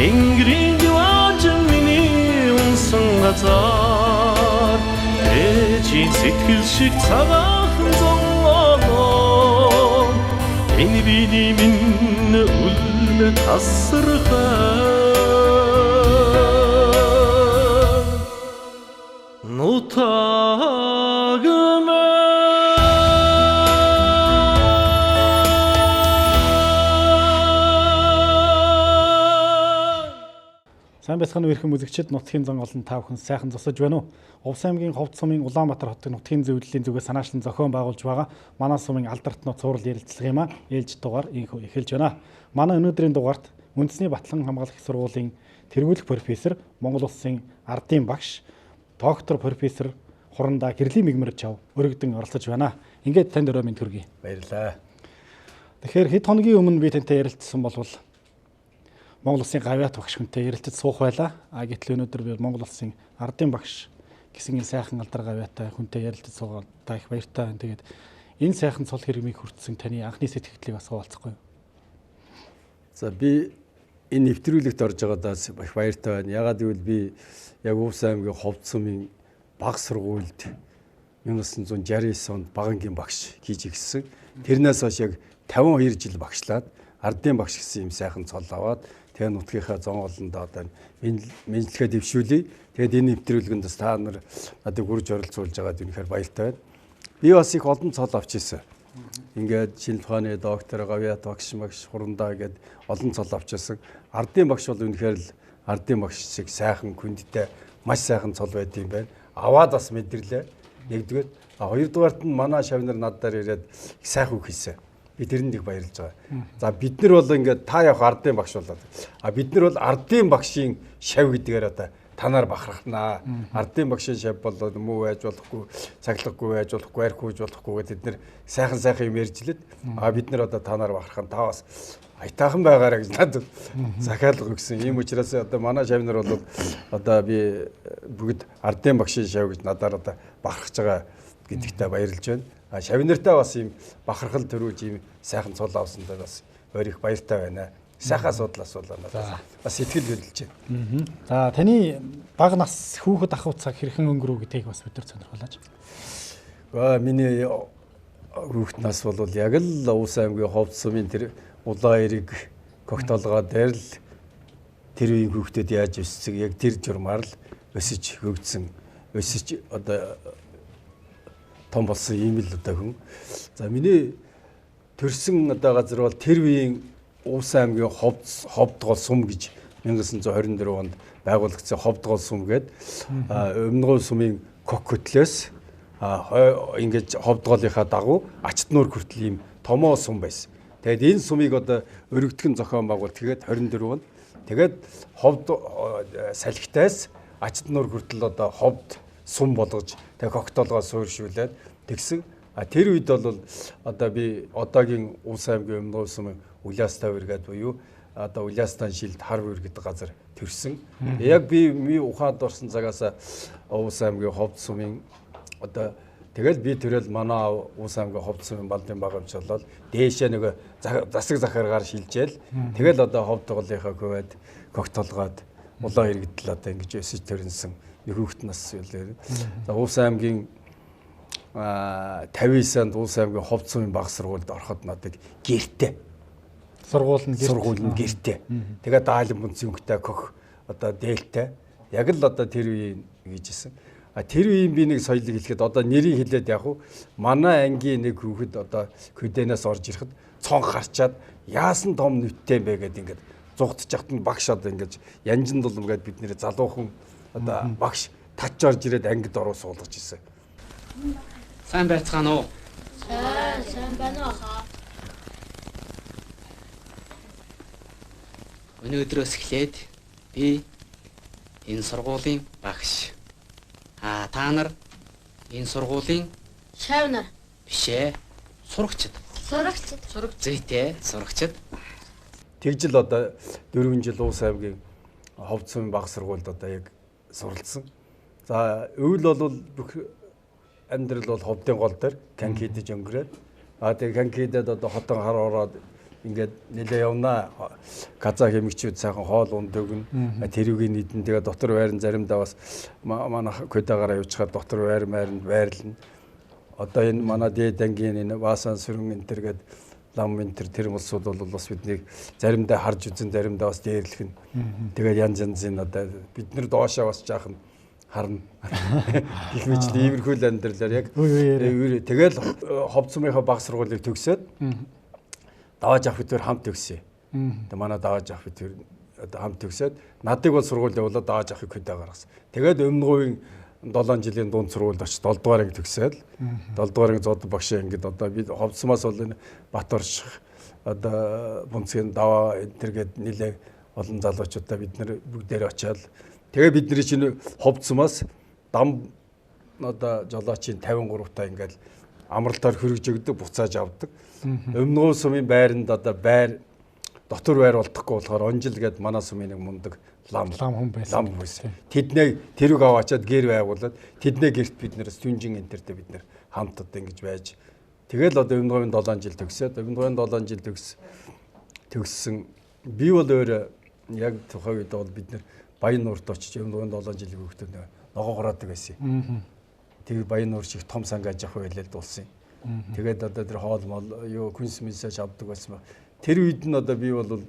Тэнгэрийн диваажин миний унсан газар ээжийн сэтгэл шиг цагаахан зовлоо энэ биний минь үлмэ тасархай нутагмэ Сайн байцгаана уу эрхэм үзэгчид, нутгийн зан олон та бүхэн сайхан зогсож байна уу? Увс аймгийн Ховд сумын Улаанбаатар хотын нутгийн зөвлөлийн зүгээс санаачлан зохион байгуулж байгаа манай сумын алдарт нот цуврал ярилцлага юм а. Ээлж дугаар инхүү эхэлж байна. Манай өнөөдрийн дугаарт үндэсний батлан хамгаалах их сургуулийн тэргүүлэх профессор, Монгол Улсын ардын багш, доктор профессор Хурандаа Гэрлийн Мигмэр Чав өргөдөн оролцож байна. Ингээд танд өрөө мэнд хүргэе. Баярлалаа. Тэгэхээр хэд хоногийн өмнө би тантай ярилцсан болвол Монгол Улсын гавьяат багш хүнтэй ярилцаж суух байлаа. Гэтэл өнөөдөр би Монгол Улсын ардын багш гэсэн энэ сайхан алдар гавьяатай хүнтэй ярилцаж суугаад та их баяртай байна. Тэгээд энэ сайхан цол хэрмийг хүртсэн таны анхны сэтгэлдлийг бас хуваалцахгүй юу? За би энэ нэвтрүүлэгт орж байгаадаас их баяртай байна. Ягаад гэвэл би яг Увс аймгийн Ховд сумын баг сургуульд 1969 онд багангийн багш хийж ирсэн. Тэрнээс хойш яг 52 жил багшлаад ардын багш гэсэн юм сайхан цол аваад тэгээ нутгийнхаа зон олонд одоо мэдлэгээ дэвшүүлье. Тэгээд энэ нэвтрүүлгэнд та нар надад хүрж оролцуулж байгаад үнэхээр баяртай байна. Би бас их олон цол авч ирсэн. Ингээд шинэ тухааны доктор, гавьяат багш, Хурандаа гээд олон цол авч ирсэн. Ардын багш бол үнэхээр л ардын багш шиг сайхан хүндтэй маш сайхан цол байд юм байна. Аваад бас мэдэрлээ. Нэгдүгээр, хоёрдугаарт нь манай шавнар надаар ирээд их сайхан үг хийсэн. Би тэрэнд их баярлж байгаа. За бид нар бол ингээд та явах ардын багш болоод. Бид нар бол ардын багшийн шав гэдгээр одоо танаар бахархнаа. Ардын багшийн шав бол муу байж болохгүй, цаглаггүй байж болохгүй, архиуж болохгүй гэдэг бид нар сайхан юм ярьжлээд. Бид нар одоо танаар бахархан та бас аятайхан байгаарай гэж надад захиалга өгсөн. Ийм учраас одоо манай шавнар бол одоо би бүгд ардын багшийн шав гэж надаар одоо бахархаж байгаа гэдэгтээ баярлж байна. Шавнартаа бас ийм бахархал төрүүлж ийм сайхан цол авсандаа бас өөр их баяртай байна. Сайхан асуудал асуулаа бас сэтгэл хөдлөж байна. За таны бага нас хүүхэд ахуй цаг хэрхэн өнгөрөв гэдгийг бас бид нар сонирхолооч. Миний хүүхэд нас бол яг л Увс аймгийн Ховд сумын тэр улаан эрэг когтолгоо дээр л тэр үеийн хүүхдэд яаж өссөн яг тэр журмаар л өсөж хөгжсөн. Өсөж одоо том болсон юм л одоо хүн. За миний төрсэн одоо газар бол тэр үеийн Увс аймгийн Ховдгол сум гэж 1924 онд байгуулагдсан Ховдгол сум гээд Өмнөгов сумын кок хөтлөөс ингэж Ховдголынхаа дагуу Ачт нуур хүртэл ийм томоо сум байсан. Тэгээд энэ сумыг одоо өргөдгөн зохион байгуул тэгээд 24 онд тэгээд Ховд салхитаас Ачт нуур хүртэл одоо Ховд сум болгож тэг когтолгоо суурьшуулад тэгсэн. Тэр үед бол одоо би одоогийн Увс аймгийн Өмнөгов сумын Улястан үргээд буюу одоо Улястан шилд хар үр гэдэг газар төрсөн. Яг би ухаанд орсон цагаас Увс аймгийн Ховд сумын одоо тэгэл би төрөл манай Увс аймгийн Ховд сумын балдын багамч болол дээшээ нэг засаг захаргаар шилжээл тэгэл одоо Ховдголынхаа хөвөд когтолгоод улаан иргэдэл одоо ингэж өсөж төрөнсөн хүүхэд нас үлээ. За Увс аймгийн 59 онд Увс аймгийн Ховд сумын баг сургуульд ороход надад гэртээ. Сургууль нь гэртээ. Тэгээд даалан бүнцэн өнгөтэй кох одоо дээлтэй. Яг л одоо тэр үеийн хийжсэн. Тэр үеийн би нэг соёлыг хэлэхэд одоо нэрийг хэлээд яг уу манай ангийн нэг хүүхэд одоо хөдөөнөөс орж ирэхэд цонх харчаад яасан том нүттэй бэ гэдэг ингээд зугтж яхад нь багш одоо ингээд янжин дулам гэдэг бидний залуухан одоо багш тач орж ирээд ангид оруу суулгаж ирсэн. Сайн байцгаана уу? Сайн байна уу? Өнөөдрөөс эхлээд би энэ сургуулийн багш. Та нар энэ сургуулийн шавнар бишээ сурагчид. Зүйтэй сурагчид. Тэгжил одоо 4 жил Увс аймгийн Ховд сумын баг сургуульд одоо яг суралцсан. За өвөл бол бүх амьдрал бол Ховдын гол дээр канкидэж өнгөрөөд тэгээ канкидэд одоо хотон хар ороод ингээд нэлээ явнаа. Газаа хэмэгчүүд сайхан хоол ундаг нь тэрүүгийн нийтэн тэгээ дотор байран заримдаа бас манай көдөгаараа явчихад дотор байрлна. Одоо энэ манай дээд ангийн энэ Баасан сүрэн энэ төргээд лам энэ тэр улсууд бол бас биднийг заримдаа харж үзэн заримдаа бас дээрлэх нь. Тэгээд янз одоо бид нар доошоо бас жаахан харна. Их мэт иймэрхүү амьдралаар яг тэгэл ховцмынхаа баг сургуулийг төгсөөд давааж авах битээр хамт төгсөе. Тэгээ манай давааж авах битээр одоо хамт төгсөөд надыг бол сургууль явуулаад давааж авахыг хөдөө гаргасан. Тэгээд өмнөгийн 7 жилийн дунд сургуульд очиж 7 дугаар анги төгсөөл 7 дугаар анги зод багшаа ингээд одоо би ховцмоос бол энэ Баторш одоо Бунцгийн даваа энэ төргээд нэлээ олон залуучуудаа бид нэр бүгдээрээ очиад тэгээ бидний чинь ховцмоос дам одоо жолоочийн 53 та ингээд амралтаар хөргөж өгдөг буцааж авдаг. Өмнөгөө сумын байранд одоо байр дотор байр болдохгүй болохоор онжил гээд манай сумын нэг мундаг лам хүн байсан. Тэдний тэрүүг аваачаад гэр байгуулад тэдний гэрт бид нэрс түнжин энтертэй бид нэр хамт одоо ингэж байж тэгэл одоо өмнөгийн 7 жил төгсөөд өмнөгийн 7 жил төгссөн би бол өөр яг тухайн үед бол бид нэр Баян нуурт очиж өмнөгийн 7 жилийн хүүхдүүд ногоо гороодаг байсан. Тэр Баян нуур шиг том сангаж авах байлаа дуулсан. Тэгээд одоо тэр хоол мол юу күнс мэсэж авдаг байсан. Тэр үед нь одоо би бол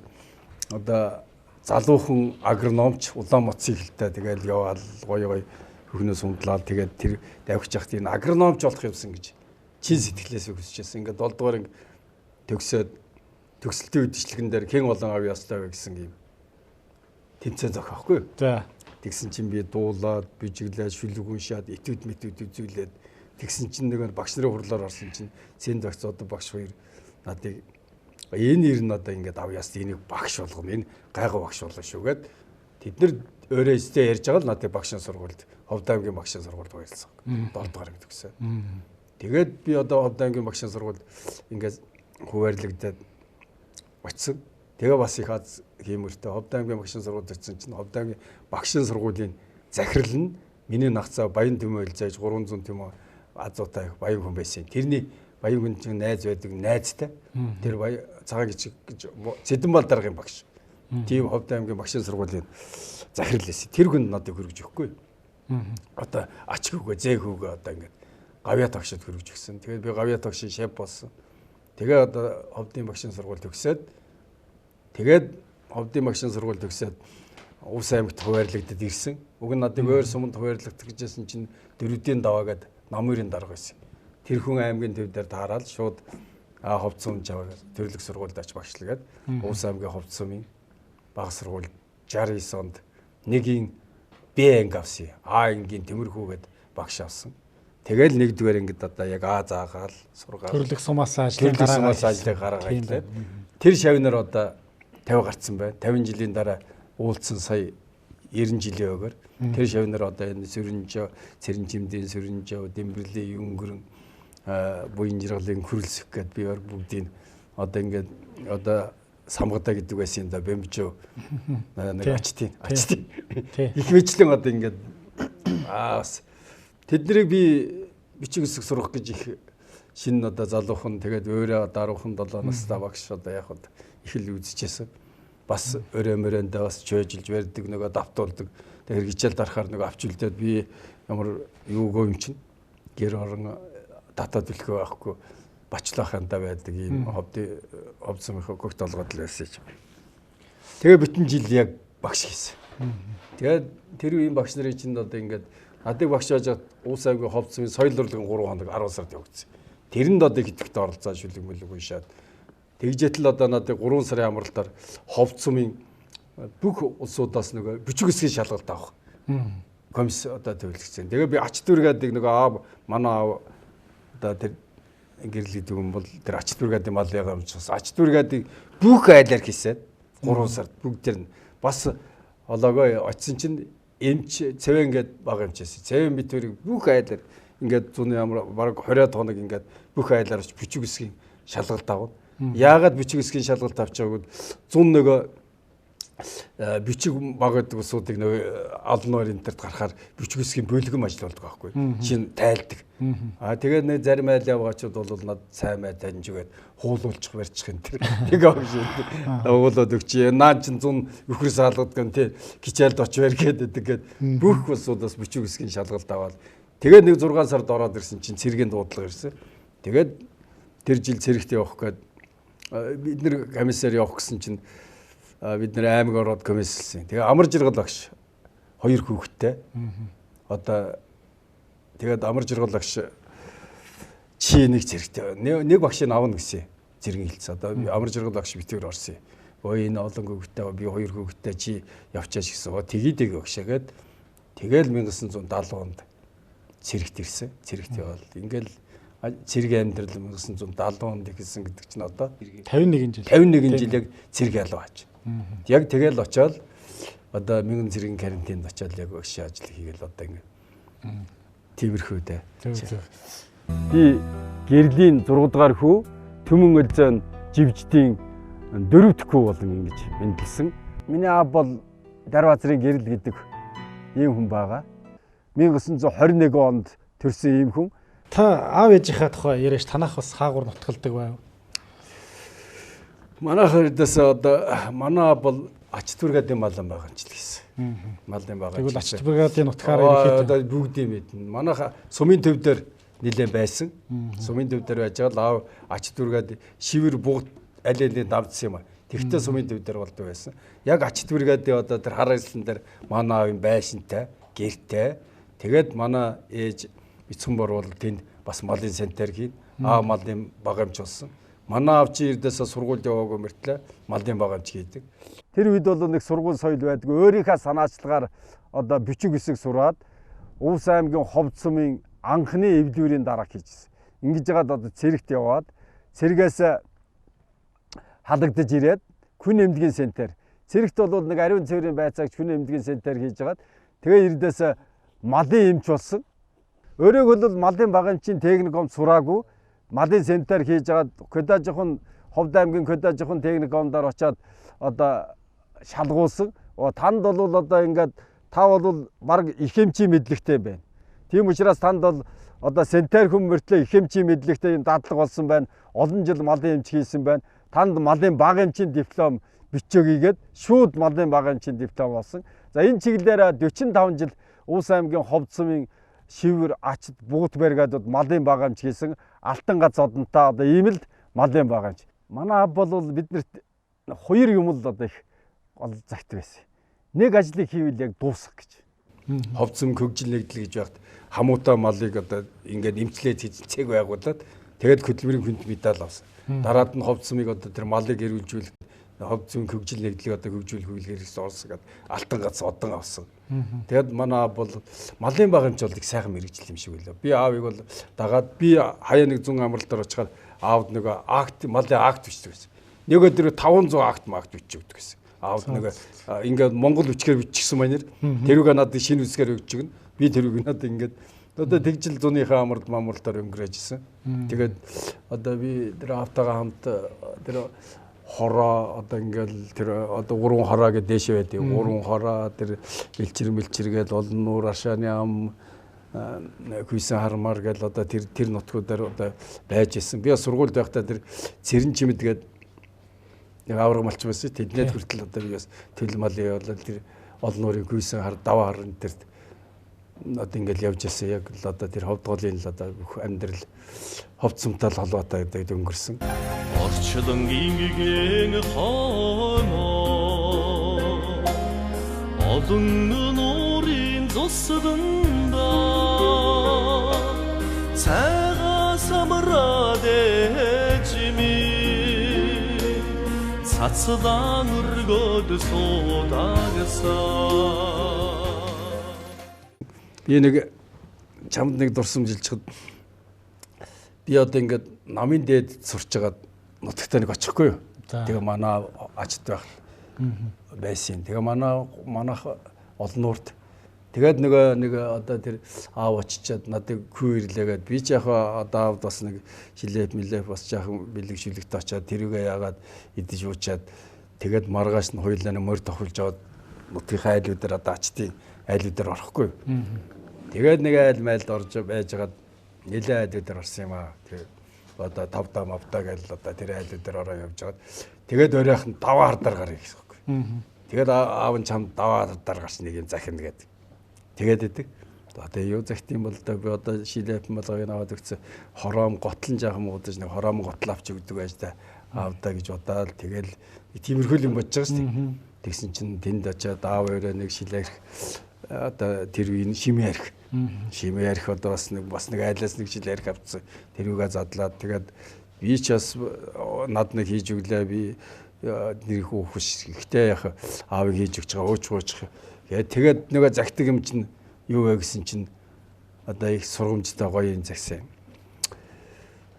одоо залуухан агрономч Улаанбаатар ихэлтэй тэгээд яваал гоё хөхнөөс ундлаад тэгээд тэр давхиж яхад энэ агрономч болох юмсан гэж чин сэтгэлээс хүсчихсэн. Ингээд 7 дугаар төгсөөд төгсөлтийн үдшилгэн дээр хэн болон авъя ёстой вэ гэсэн юм тэмцээн зохиохгүй. За тэгсэн чинь би дуулаад бижиглээд шүлэг уншаад этюд үзүүлээд тэгсэн чинь нэг багш нарын хурлаар орсон чинь цэн зохиц одоо багш хоёр надыг энэ нэр нь одоо ингээд авьяас энийг багш болгоно энэ гайгүй багш болно шүү гэд тэд нар өөрөө өстэй ярьж байгаа л надыг багшийн сургуульд Ховд аймгийн багшийн сургуульд байлсан. 7 дугаар анги төгсөө. Тэгээд би одоо Ховд аймгийн багшийн сургуульд ингээд хуваарлагдаад очив. Тэгээ бас их аз хиймэртэй Ховд аймгийн багшийн сургуульд очсон чинь Ховд аймгийн багшийн сургуулийн захирал нь миний нагцаа Баян Төмөөл зааж 300 төмөө азуутай баян хүн байсан. Тэрний баян хүн чинь найз байдаг найзтай. Тэр цагаан гэж Цэдэнбал даргын багш. Тийм Ховд аймгийн багшийн сургуулийн захирал байсан. Тэр хүн надад хөргөж өгөхгүй. Одоо ач хөвгөө зээ хөвгөө одоо ингээд гавья тогшид хөргөж өгсөн. Тэгээд би гавья тогшин шеф болсон. Тэгээ одоо Ховдын багшийн сургууль төгсөөд тэгээд Ховдын багшийн сургууль төгсөөд Увс аймагт хуваарлагдаад ирсэн. Уг нь надад өөр суманд хуваарлагдах гэжсэн чинь дөрөвдийн даваагаад намрын дарга байсан. Тэр хүн аймгийн төв дээр таараад шууд Ховд сум жаваад төрлөх сургуульд очиж багшлагаад Увс аймгийн Ховд сумын баг сургууль 69 онд нэгийн Б анги авсан. А ангийн Тэмэрхүүгээд багш авсан. Тэгэл нэгдүгээр ангид одоо яг А заагаал сургаал. Төрлөх сумаас ажлыг гаргаад тэр шавнаар одоо 50 гарцсан байна. 50 жилийн дараа уулцсан сая 90 жилийн өгөр. Тэр шавнаар одоо энэ Сүрэнжөө, Цэрэнжимдийн Сүрэнжөө, Дэмбэрлийн Өнгөрөн буян жиргалын хөрөлсөх гэд би бүгдийг одоо ингээд одоо самгадаа гэдэг байсан да бэмжөө нэг ачтын их мэтлэн одоо ингээд тэднийг би бичиг өсөх сурах гэж их шинэ одоо залуухан тэгээд өөрөө даруухан 7 настай багш одоо яг их л үзчихсэн бас өрөө мөрөндөө бас чөөжилж барьдаг нөгөө давтуулдаг тэгээд хичээл дарахаар нөгөө авч үлдээд би ямар юугаа юм чинь гэр орон татаад бэлхөө байхгүй бачлахандаа байдаг ийм Ховд сумын хөгт толгойд л байсан юм. Тэгээ бүтэн жил яг багш хийсэн. Тэгээд тэр үеийн багш нарын чинь одоо ингээд надыг багшааж Увс аймгийн Ховд сумын соёл урлагийн 3 хоног 10 сард явагдсан. Тэрэнд одоо хитгэвт оролцоо шүлэг мөлөг уншаад тэгжэтэл одоо надыг 3 сарын амралтаар Ховд сумын бүх улсуудаас нөгөө бичиг үсгийн шалгалт авах комисс одоо төвлөгцсөн. Тэгээ би ач дүргээд нөгөө манай одоо тэр гэрэл гэдэг юм бол тэр ач дүргээд мал ягамжс ач дүргээд бүх айлаар хийсээд 3 сард бүгд нь бас олоогоо очисон чинь эмч цэвэн гээд баг эмчээс цэвэн битүүрийг бүх айлаар ингээд зуны ямар бараг 20 хоног ингээд бүх айлаар бичиг үсгийн шалгалт аваад яагаад бичиг үсгийн шалгалт авч байгааг зун нөгөө бичиг баг гэдэг усуудыг нөгөө алноор энтерт гарахаар бичиг үсгийн бөлгөм ажилладаг байхгүй. Жин тайлдаг. Тэгээд нэг зарим айл явгаачуд бол над сайн май таньжгээд хуулуулчих барьчих энэ тэр. Тэг аа гэж. Уулаад өгч наа чин 100 өхрөөс хаалгад гэн тий гिचэлд очвэр гэдэг бүх усудаас бичиг үсгийн шалгалт аваад тэгээд нэг 6 сард ороод ирсэн чинь цэргийн дуудлага ирсэн. Тэгээд тэр жил цэрэгт явах гээд бид нэр комиссар явах гэсэн чинь бид нэр аймаг ороод комиссэлсэн. Тэгээ амар жаргал багш 2 хүүхэдтэй. Одоо тэгээд амар жаргал багш чи нэг зэрэгтэй. Нэг багшийг авна гэсэн зэрэг хэлсэн. Одоо амар жаргал багш битээр орсон. Ой энэ олон хүүхэдтэй би 2 хүүхэдтэй чи явчаач гэсэн. Тгийдэг багшаагээд тэгэл 1970 онд цэрэгт ирсэн. Цэрэгт явал ингээл цэрэг амьдрал 1970 онд ихсэн гэдэг чинь одоо 51 жил яг цэрэг ялуу аач. Яг тэгэл очоод одоо 1000 цэргийн карантинд очоод яг багш ажил хийгээл одоо ингэ. Тиймэрхүү дээ. Би гэрлийн 6 дугаар хүү Төмөн Өлзөн живждийн 4 дэх хүү болон ингэж мэндэлсэн. Миний аав бол Дарбаазрын гэрэл гэдэг ийм хүн байгаа. 1921 онд төрсэн ийм хүн. Та аав ээжийнхээ тухай яриаш танах бас хаагур нутгалдаг байв. Манайх хэрэдээс одоо манай бол ач түргадын малан байгаа юм ч л гэсэн. Малын байгаа. Тэгвэл ач түргадын нутгаараа одоо бүгдийг мэднэ. Манайх сумын төв дээр нэлээд байсан. Сумын төв дээр байж байгаа аав ач түргад шивэр бугт аль алийг давдсан юм а. Тэгтээ сумын төв дээр болдог байсан. Яг ач түргадын одоо тэр хараалсан дээр манай аавын байшинтай, гэртэй. Тэгээд манай ээж эцэн бор бол тэнд бас малын сантер хийн. Аав малын багамч болсон. Манай аав чи эрдээсээ сургуульд яваагүй мөртлөө малын багамч хийдэг. Тэр үед бол нэг сургууль соёл байдгүй. Өөрийнхөө санаачлагаар одоо бичиг үсэг сураад Увс аймгийн Ховд сумын анхны эвлүүрийн дарга хийжсэн. Ингэж яагаад одоо цэрэгт яваад цэргээс халагдаж ирээд Күн эмнэлгийн центр. Цэрэгт бол нэг ариун цэврийн байцаагч Күн эмнэлгийн центр хийжгаад тэгээ эрдээсээ малын эмч болсон. Өөрөг бол малын багамчийн техникум сураагүй. Малын центр хийжгаад Көдажихон Ховд аймгийн Көдажихон техникумдаар очиад одоо шалгуулсан. Танд бол одоо ингээд та бол баг их эмчийн мэдлэгтэй байна. Тийм учраас танд бол одоо центр хүн мөртлөө их эмчийн мэдлэгтэй дадлаг болсон байна. Олон жил малын эмч хийсэн байна. Танд малын баг эмчийн диплом бичөөгийгээд шууд малын баг эмчийн диплом болсон. За энэ чиглэлээр 45 жил Увс аймгийн Ховд сумын шивэр ачд бугт баригадад малын баг эмч хийсэн. Алтан гац одонтой одоо ийм л малын баг эмч. Манай аав бол биднэрт 2 юм л одоо их гол загт байсан. Нэг ажлыг хийвэл яг дуусах гэж. Ховд сум хөгжил нэгдэл гэж байхад хамуутай малыг одоо ингээд эмчлээд цэг байгуулад тэгээд хөдөлмөрийн хүнд медаль авсан. Дараад нь Ховд сумыг одоо тэр малыг эрүүлжүүлэх Ховд сум хөгжил нэгдлийг одоо хөгжүүлэх хөвлгээрээс орсон гэдэг алтан гац одон авсан. Тэгэд манай аав бол малын баг эмч бол их сайхан мэрэгжил юм шиг байлаа. Би аавыг бол дагаад би хаяа нэг 100 амралтаар очихаар аавд нөгөө акт малын акт бичдэг гэсэн. Нөгөө тэр 500 акт бичиж өгдөг гэсэн. Аавд нөгөө ингээд Монгол үчгээр биччихсэн манер тэрүүгээ надад шинэ үсгээр өгч өгнө. Би тэрүүг надад ингээд одоо тэгжил зуныхаа амралтаар өнгөрөөжсэн. Тэгээд одоо би тэр аавтайгаа хамт тэр хороо одоо ингээл тэр одоо 3 хороо гэдэг дэше байдаг. 3 хороо тэр мэлчиргээл олон нуур ашааны ам хүйсэн хармаар гэл одоо тэр нутгуудаар одоо байж исэн. Би сургуульд байхдаа тэр цэрэн чимэд гээд нэг авраг малч байсан. Тэднээд хүртэл одоо би бас төл малын явуулаад тэр олон нуурын хүйсэн хар даваа харн тэрт одоо ингээл явж ирсэн. Яг л одоо тэр Ховд голын л одоо бүх амьдрал Ховд сумтай л холбоотой гэдэг өнгөрсөн. Орчлон гингэн хоймоо олон нуурын зусданда цагаа самраад эжми цацлан өргөд суудагсаа Би нэг чамд нэг дурсамжилчихэд би одоо ингээд намын дээд сурч байгаад нутагтаа нэг очихгүй юу. Тэгээ манай ачд байх байсан. Тэгээ манайх олон нуурт тэгээд нэг одоо тэр аав очичаад надад хүү ирлээгээд би ч яг одоо аавд бас нэг шилэп милэп бас жаахан бэлэг шүлэгт очиад тэрүүгээ яагаад идэж уучаад Тэгээд маргааш нь хуйлаа мөр тохилж аваад нутгийн айлуудаар одоо ачтын айлуудаар орохгүй. Тэгээд нэг айл майлд орж байж хагаад нэлээд айлуудаар орсон юм аа. Тэгээд одоо 5 даа мавтаа гэж одоо тэр айлуудаар ороо явж хагаад тэгээд өөрийнх нь даваа хардаар гарыг гэсэн юм. Тэгээд аав нь чамд даваа хардаар гарч нэг юм захин гэдэг. Тэгээд идэг. Одоо юу захтын бол одоо би одоо шилэп малгыг аваад өгсөн хороом готлон жаахан уудаж нэг хороом готл авч өгдөг байж та аавдаа гэж бодоод тэгэл тиймэрхүү юм бодож байгаа шүү дээ. Тэгсэн чинь тэнд очиад аав өөрөө нэг шилээх одоо тэр үеийн шимээ арх. Шимээ арх одоо бас нэг айлаас нэг шилээх авцсан. Тэрүүгээ задлаад тэгээд би ч бас над нэг хийж өглөө би нэр хүүхш ихтэй яах аавыг хийж өгч байгаа ууч. Тэгээд нөгөө загтаг юм чинь юу вэ гэсэн чинь одоо их сургамжтай гоё юм загсан.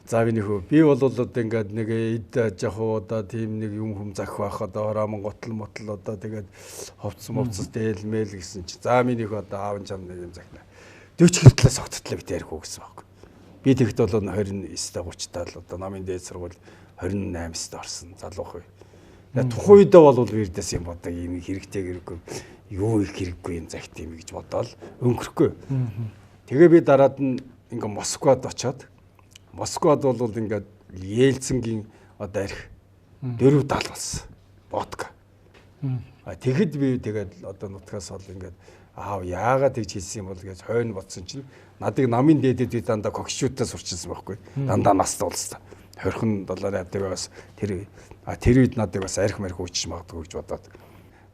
За би бол одоо ингээд нэг эд жахуу одоо тийм нэг юм хүм зах байх одоо хороомон готл мотл одоо тэгээд ховцс дээлмэл гэсэн чинь за минийх одоо аав чам нэг юм захна 40 хүртлээс огттлаа бит ярих уу гэсэн байхгүй. Би тэгт бол 29-тэй 30-таа л одоо намын дээд сургууль 28-т орсон залуух үе. Тухайн үедээ бол вирдээс юм бодог юм хэрэгтэй хэрэггүй юу их хэрэггүй юм загт юм гэж бодоол өнгөрөхгүй. Тэгээ би дараад нь ингээ Москвад очиод Москвад бол ингээд Ельцингийн одоо арх 4 дал болсон. Водка. Тэгэхэд би тэгээд одоо нутгаас бол ингээд аав яагаад тэгж хийсэн юм бол гэж хойно бодсон чинь надыг намын дээдэд би дандаа когшчуудаа сурчилсан байхгүй. Дандаа настай болсон. Хорхон долларын авдаг бас тэр үед надыг бас арх марх үүчиж магадгүй гэж бодоод.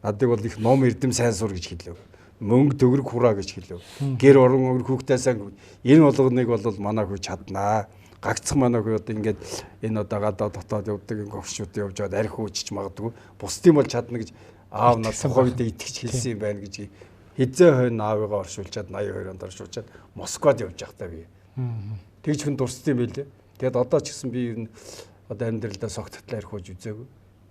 Надыг бол их ном эрдэм сайн сур гэж хэллээ. Мөнгө төгрөг хураа гэж хэллээ. Гэр орон өнгө хүүхдээ сайн энэ болгоныг бол манай хүү чаднаа. Гагцх манай хүү одоо ингээд энэ одоо гадаа дотоод явдаг говшууд явж аваад арх үүчиж магадгүй. Бусдын бол чадна гэж аав надад тухайд итгэж хэлсэн юм байна гэж хизээ хойно аавыгаа оршуулчаад 82 онд оршуулчаад Москвад явж байхдаа би. Тэгж хүн дурссан юм байлээ. Тэгэд одоо ч гэсэн би ер нь одоо амьдралдаа согттлаа архиж үзээгүй.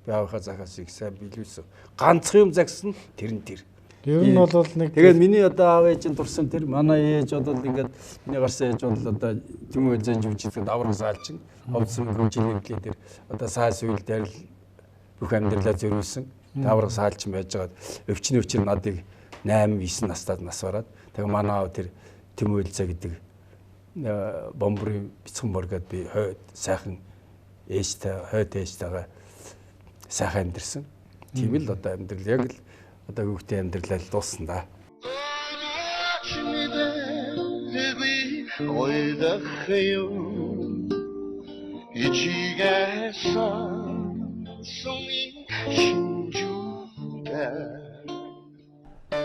Би аавынхаа захаас их сайн биелүүлсэн. Ганцх юм загсан тэр нь тэр. Ер нь бол нэг тэгээд миний одоо аав ээжийн дурсан тэр манай ээж бол ингээд миний гарсан ээж бол одоо Тэмүү зэн жүжигчд давраг саалчин ховцсон хэмжээний тэр одоо саас үйл дээр бүх амьдралаа зориулсан давраг саалчин байж байгаад өвчний өчир надыг 8 9 настад нас бараад тэгээд манай аав тэр Тэмүү зэ гэдэг бомбрын бицхэн боргод би хойд сайхан ээжтэй хойд ээжтэйгээ сайхан амьдэрсэн. Тийм л одоо амьдрал яг л одоо хүүхдийн амьдралаа дууссан да.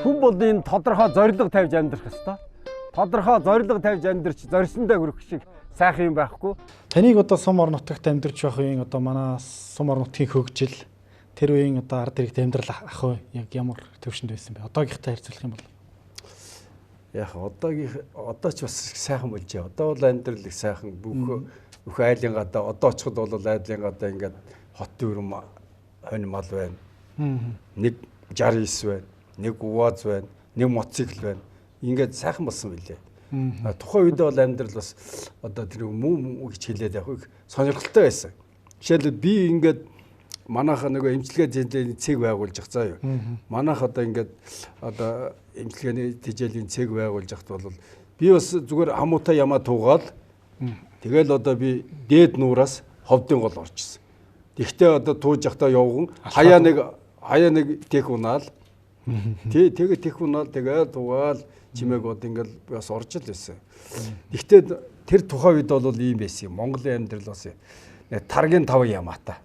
Хүн бол энэ тодорхой зорилго тавьж амьдрах ёстой. Тодорхой зорилго тавьж амьдрч зорьсондоо хүрэх шиг сайхан юм байхгүй. Таныг одоо сум ор нутагт амьдарч байх үеийн одоо манай сум ор нутгийн хөгжил тэр үеийн одоо ард иргэд амьдрал ах уу яг ямар төвшөнд байсан бэ? Одоогийнхтай харьцуулах юм бол яг одоо ч бас сайхан болжээ. Одоо бол амьдрал их сайхан бүх айлын гадаа одоо очиход бол айлын гадаа ингээд хот дүүрэн хонь мал байна. Нэг 69 байна. Нэг УАЗ байна. Нэг мотоцикл байна. Ингээд сайхан болсон билээ. Тухайн үед бол амьдрал бас одоо тэр муу гэж хэлээд яг их сонирхолтой байсан. Жишээлбэл би ингээд манайха нөгөө эмчилгээ зэжлийн цэг байгуулж зах заа юу. Манайх одоо ингээд одоо эмчилгээний тэжээлийн цэг байгуулж захт бол би бас зүгээр хамуутай ямаа туугаал тэгэл одоо би дээд нуураас ховдын гол орчихсон. Тэгтээ одоо тууж захтаа явган хаяа нэг тех унаал. Тэгээд тех унаал тэгээд туугаал чимээг бод ингээл бас орж л байсан. Тэгтээ тэр тухайн үед бол ийм байсан юм. Монголын амьдрал бас таргийн 5 ямаатай.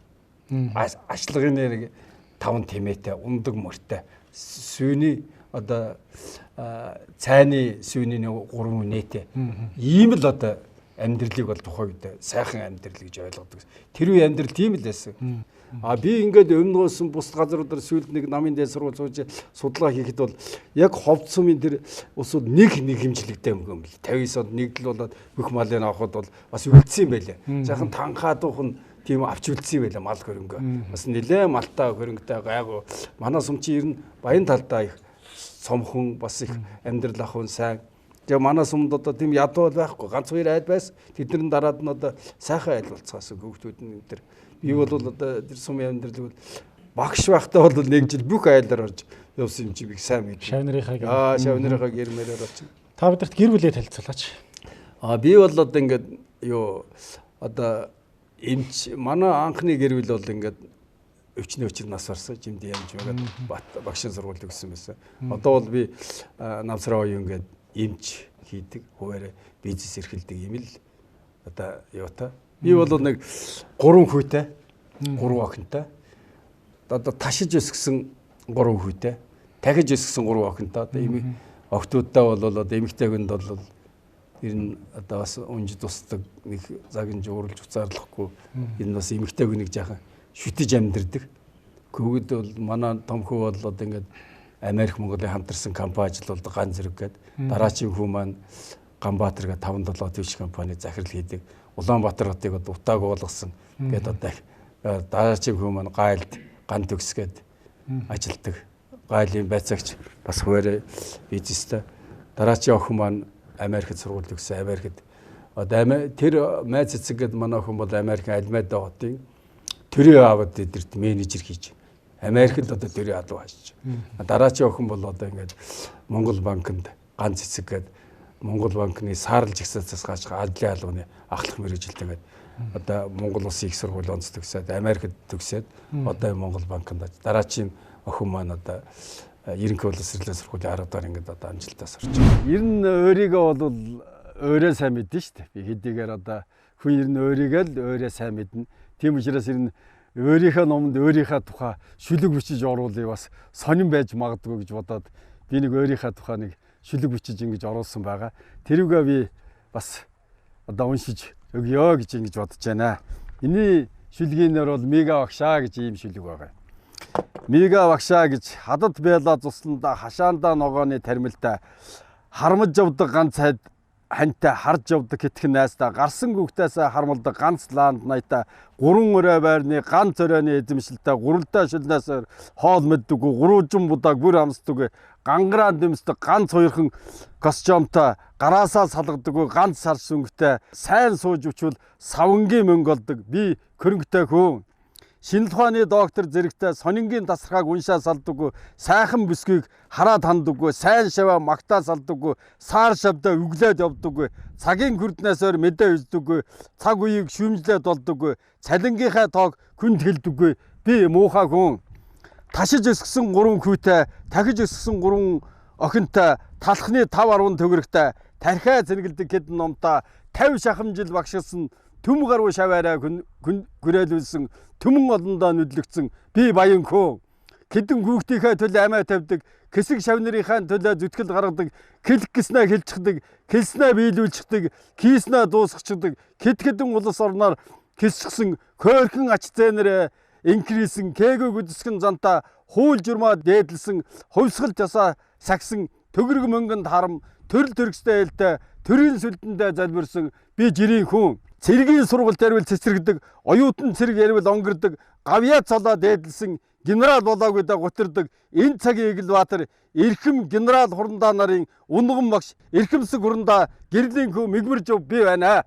Ашлагын нэг 5 тэмээтэй, ундаг мөртэй, сүйний одоо цайны сүйний 3 нээтэй. Ийм л одоо амьдралыг бол тухайн үед сайхан амьдрал гэж ойлгодог. Тэр үе амьдрал тийм л байсан. Би ингээд өмнөөсөн бус газруудаар сүйд нэг намын дээд сургууль сууж судалгаа хийхэд бол яг ховд сумын тэр усууд нэг хэмжлэгтэй юм бэл 59 онд нэгдэл болоод бүх малын авахд бол бас үлдсэн юм байлаа. Жаахан танхаа дуухан тийм авч үлдсэн юм байлаа мал хөрөнгө. Бас нэлээ малтаа хөрөнгөтэй гайгүй. Манай сум чи ер нь баян талдаа их цомхон бас их амьдрал ахын сайн. Тэгээ манай сумд одоо тийм ядуу байхгүй ганц хоёр айл байсан. Тэднэрийн дараад нь одоо сайхан айл болцоос хүүхдүүд нь энэ төр би бол одоо тэр сумын амьдрал багш байхдаа бол нэг жил бүх айлаар орж явсан юм чи би сайн мэдээ. Шав нарынхаа Шавнырынхаа гэрмээрээр очив. та бидэрт гэр бүлээ танилцуулаач. Би бол одоо ингээд одоо эмч манай анхны гэр бүл бол ингээд өвчнөө нас барсан жимд ямж байгаад багшийн сургуульд өгсөн байсан. Одоо бол би намсраа оюун ингээд эмч хийдэг, хуваарь бизнес эрхэлдэг юм л одоо юутай. Би бол нэг 3 хүүтэй, 3 охинтой. Одоо ташиж өсгсөн 3 хүүтэй, дахиж өсгсөн 3 охинтой. Одоо охтуудаа бол одоо эмэгтэйгэнд бол ер нь одоо бас унж тусдаг нэг загинж ууралж уцаарлахгүй энэ бас эмэгтэйг нэг жаахан шүтэж амьдэрдэг. Көгөд бол манай том хүү бол одоо ингээд Америк Монголын хамтарсан компани ажилуулдаг Ган зэрэг гээд дараачийн хүү маань Ганбаатар гэ 5-7 твич компани захирал хийдэг. Улаанбаатар хотыг одоо утааг болгосон гээд одоо дараачийн хүү маань Гайлд Ган төгс гээд ажилдаг. Гайлын байцаагч бас хуваарь бизнестэй. Дараачийн охин маань Америкт сургууль төгссөн. Америкт одоо тэр майз эцэг гээд манай охин бол Америкийн Альмайда хотын төрийн аавд эдэрт менежер хийж Америкт одоо төрийн алуу хааж. Дараачийн охин бол одоо ингээд Монгол банкнд ганц эцэг гээд Монгол банкны саарлж гисацаас гаж алдлын алууны ахлах мэргэжилтэйгээд одоо Монгол улсын их сургууль онц төгсөөд Америкт төгсөөд одоо Монгол банкнд дараачийн охин маань одоо ерөнхий боловсролын сургуулийн 10 дахь ангид одоо амжилтаас орж байна. Ер нь өөрийгөө бол өөрөө сайн мэднэ шүү дээ. Би хэдийгээр одоо хүн ер нь өөрийгөө л өөрөө сайн мэднэ. Тийм учраас ер нь өөрийнхөө номонд өөрийнхөө тухай шүлэг бичиж оруулъя бас сонирн байж магадгүй гэж бодоод би нэг өөрийнхөө тухай нэг шүлэг бичиж ингэж оруулсан байгаа. Тэрүүгээ би бас одоо уншиж өгье гэж ингэж бодож байна. Энийн шүлгийн нэр бол Мега багшаа гэж ийм шүлэг байгаа. Мега багшаа гэж хадад байла цусланда хашаандаа ногооны тармилтай хармаж явдаг ганц хантай харж явдаг хитгэн найстаа гарсан гүгтээсээ хармалдаг ганц лаанд найта 3 өрөө байрны ганц өрөөний эзэмшилтэй гуралтай шилнээс хоол мэддэггүй гурван будааг бүр амсдаггүй гангараа дэмсдэг ганц хоёрхан костюмтай гараасаа салгадаггүй ганц сар сүнгтэй сайн сууж өчвөл савнгийн мөнгө олдог би хөрөнгөтэй хүн шинэ тухааны доктор зэрэгтэй сонингийн тасархааг уншаа салдаггүй сайхан бүсгийг хараад ханддаггүй сайн шаваа магтаа салдаггүй саар шавдаа өглөөд явдаггүй цагийн хүрднээсээр мэдээ үздэггүй цаг үеийг шүүмжлээд болдоггүй цалингийнхаа тоог хүнд хэлдэггүй би муухай хүн ташиж өсгсөн 3 хүүтэй дахиж өсгсөн 3 охинтой талхны 5-10 төгрөгтэй тархиа зэргэлдэг хэдэн номтой 50 шахам жил багшилсан төм гаруй шаваараа гүрээлүүлсэн төмөн олондоо нүдлэгдсэн би баян хөө хэдэн хүүхдийнхээ төлөө амиа тавьдаг хэсэг шавнырынхаа төлөө зүтгэл гаргадаг хэлэх гиснэ хэлчихдэг хэлснэ биелүүлчихдэг киснэ дуусгачихдаг хэдэн улс орноор хэсчихсэн хөөрхөн ач зээнэр инкрисэн кээгөө гүдсгэн зантаа хууль журмаа дээдлсэн хувьсгал тасаа сагсан төгрөг мөнгөнд харам төрөл төрөстэй ээлтэй төрийн сүлдэндээ залбирсан би жирийн хүн цэргийн сургалт ярил цэцэрэгдэг оюутан цэрэг ярил онгордог гавьяа цолоо дээдлсэн генерал болоогүйдэ гутардаг энэ цагийн Эгэлбаатар эрхэм генерал хурандаа нарын унган багш эрхэмсэг хурандаа гэрлийн хөө мэгмэржөв би байна.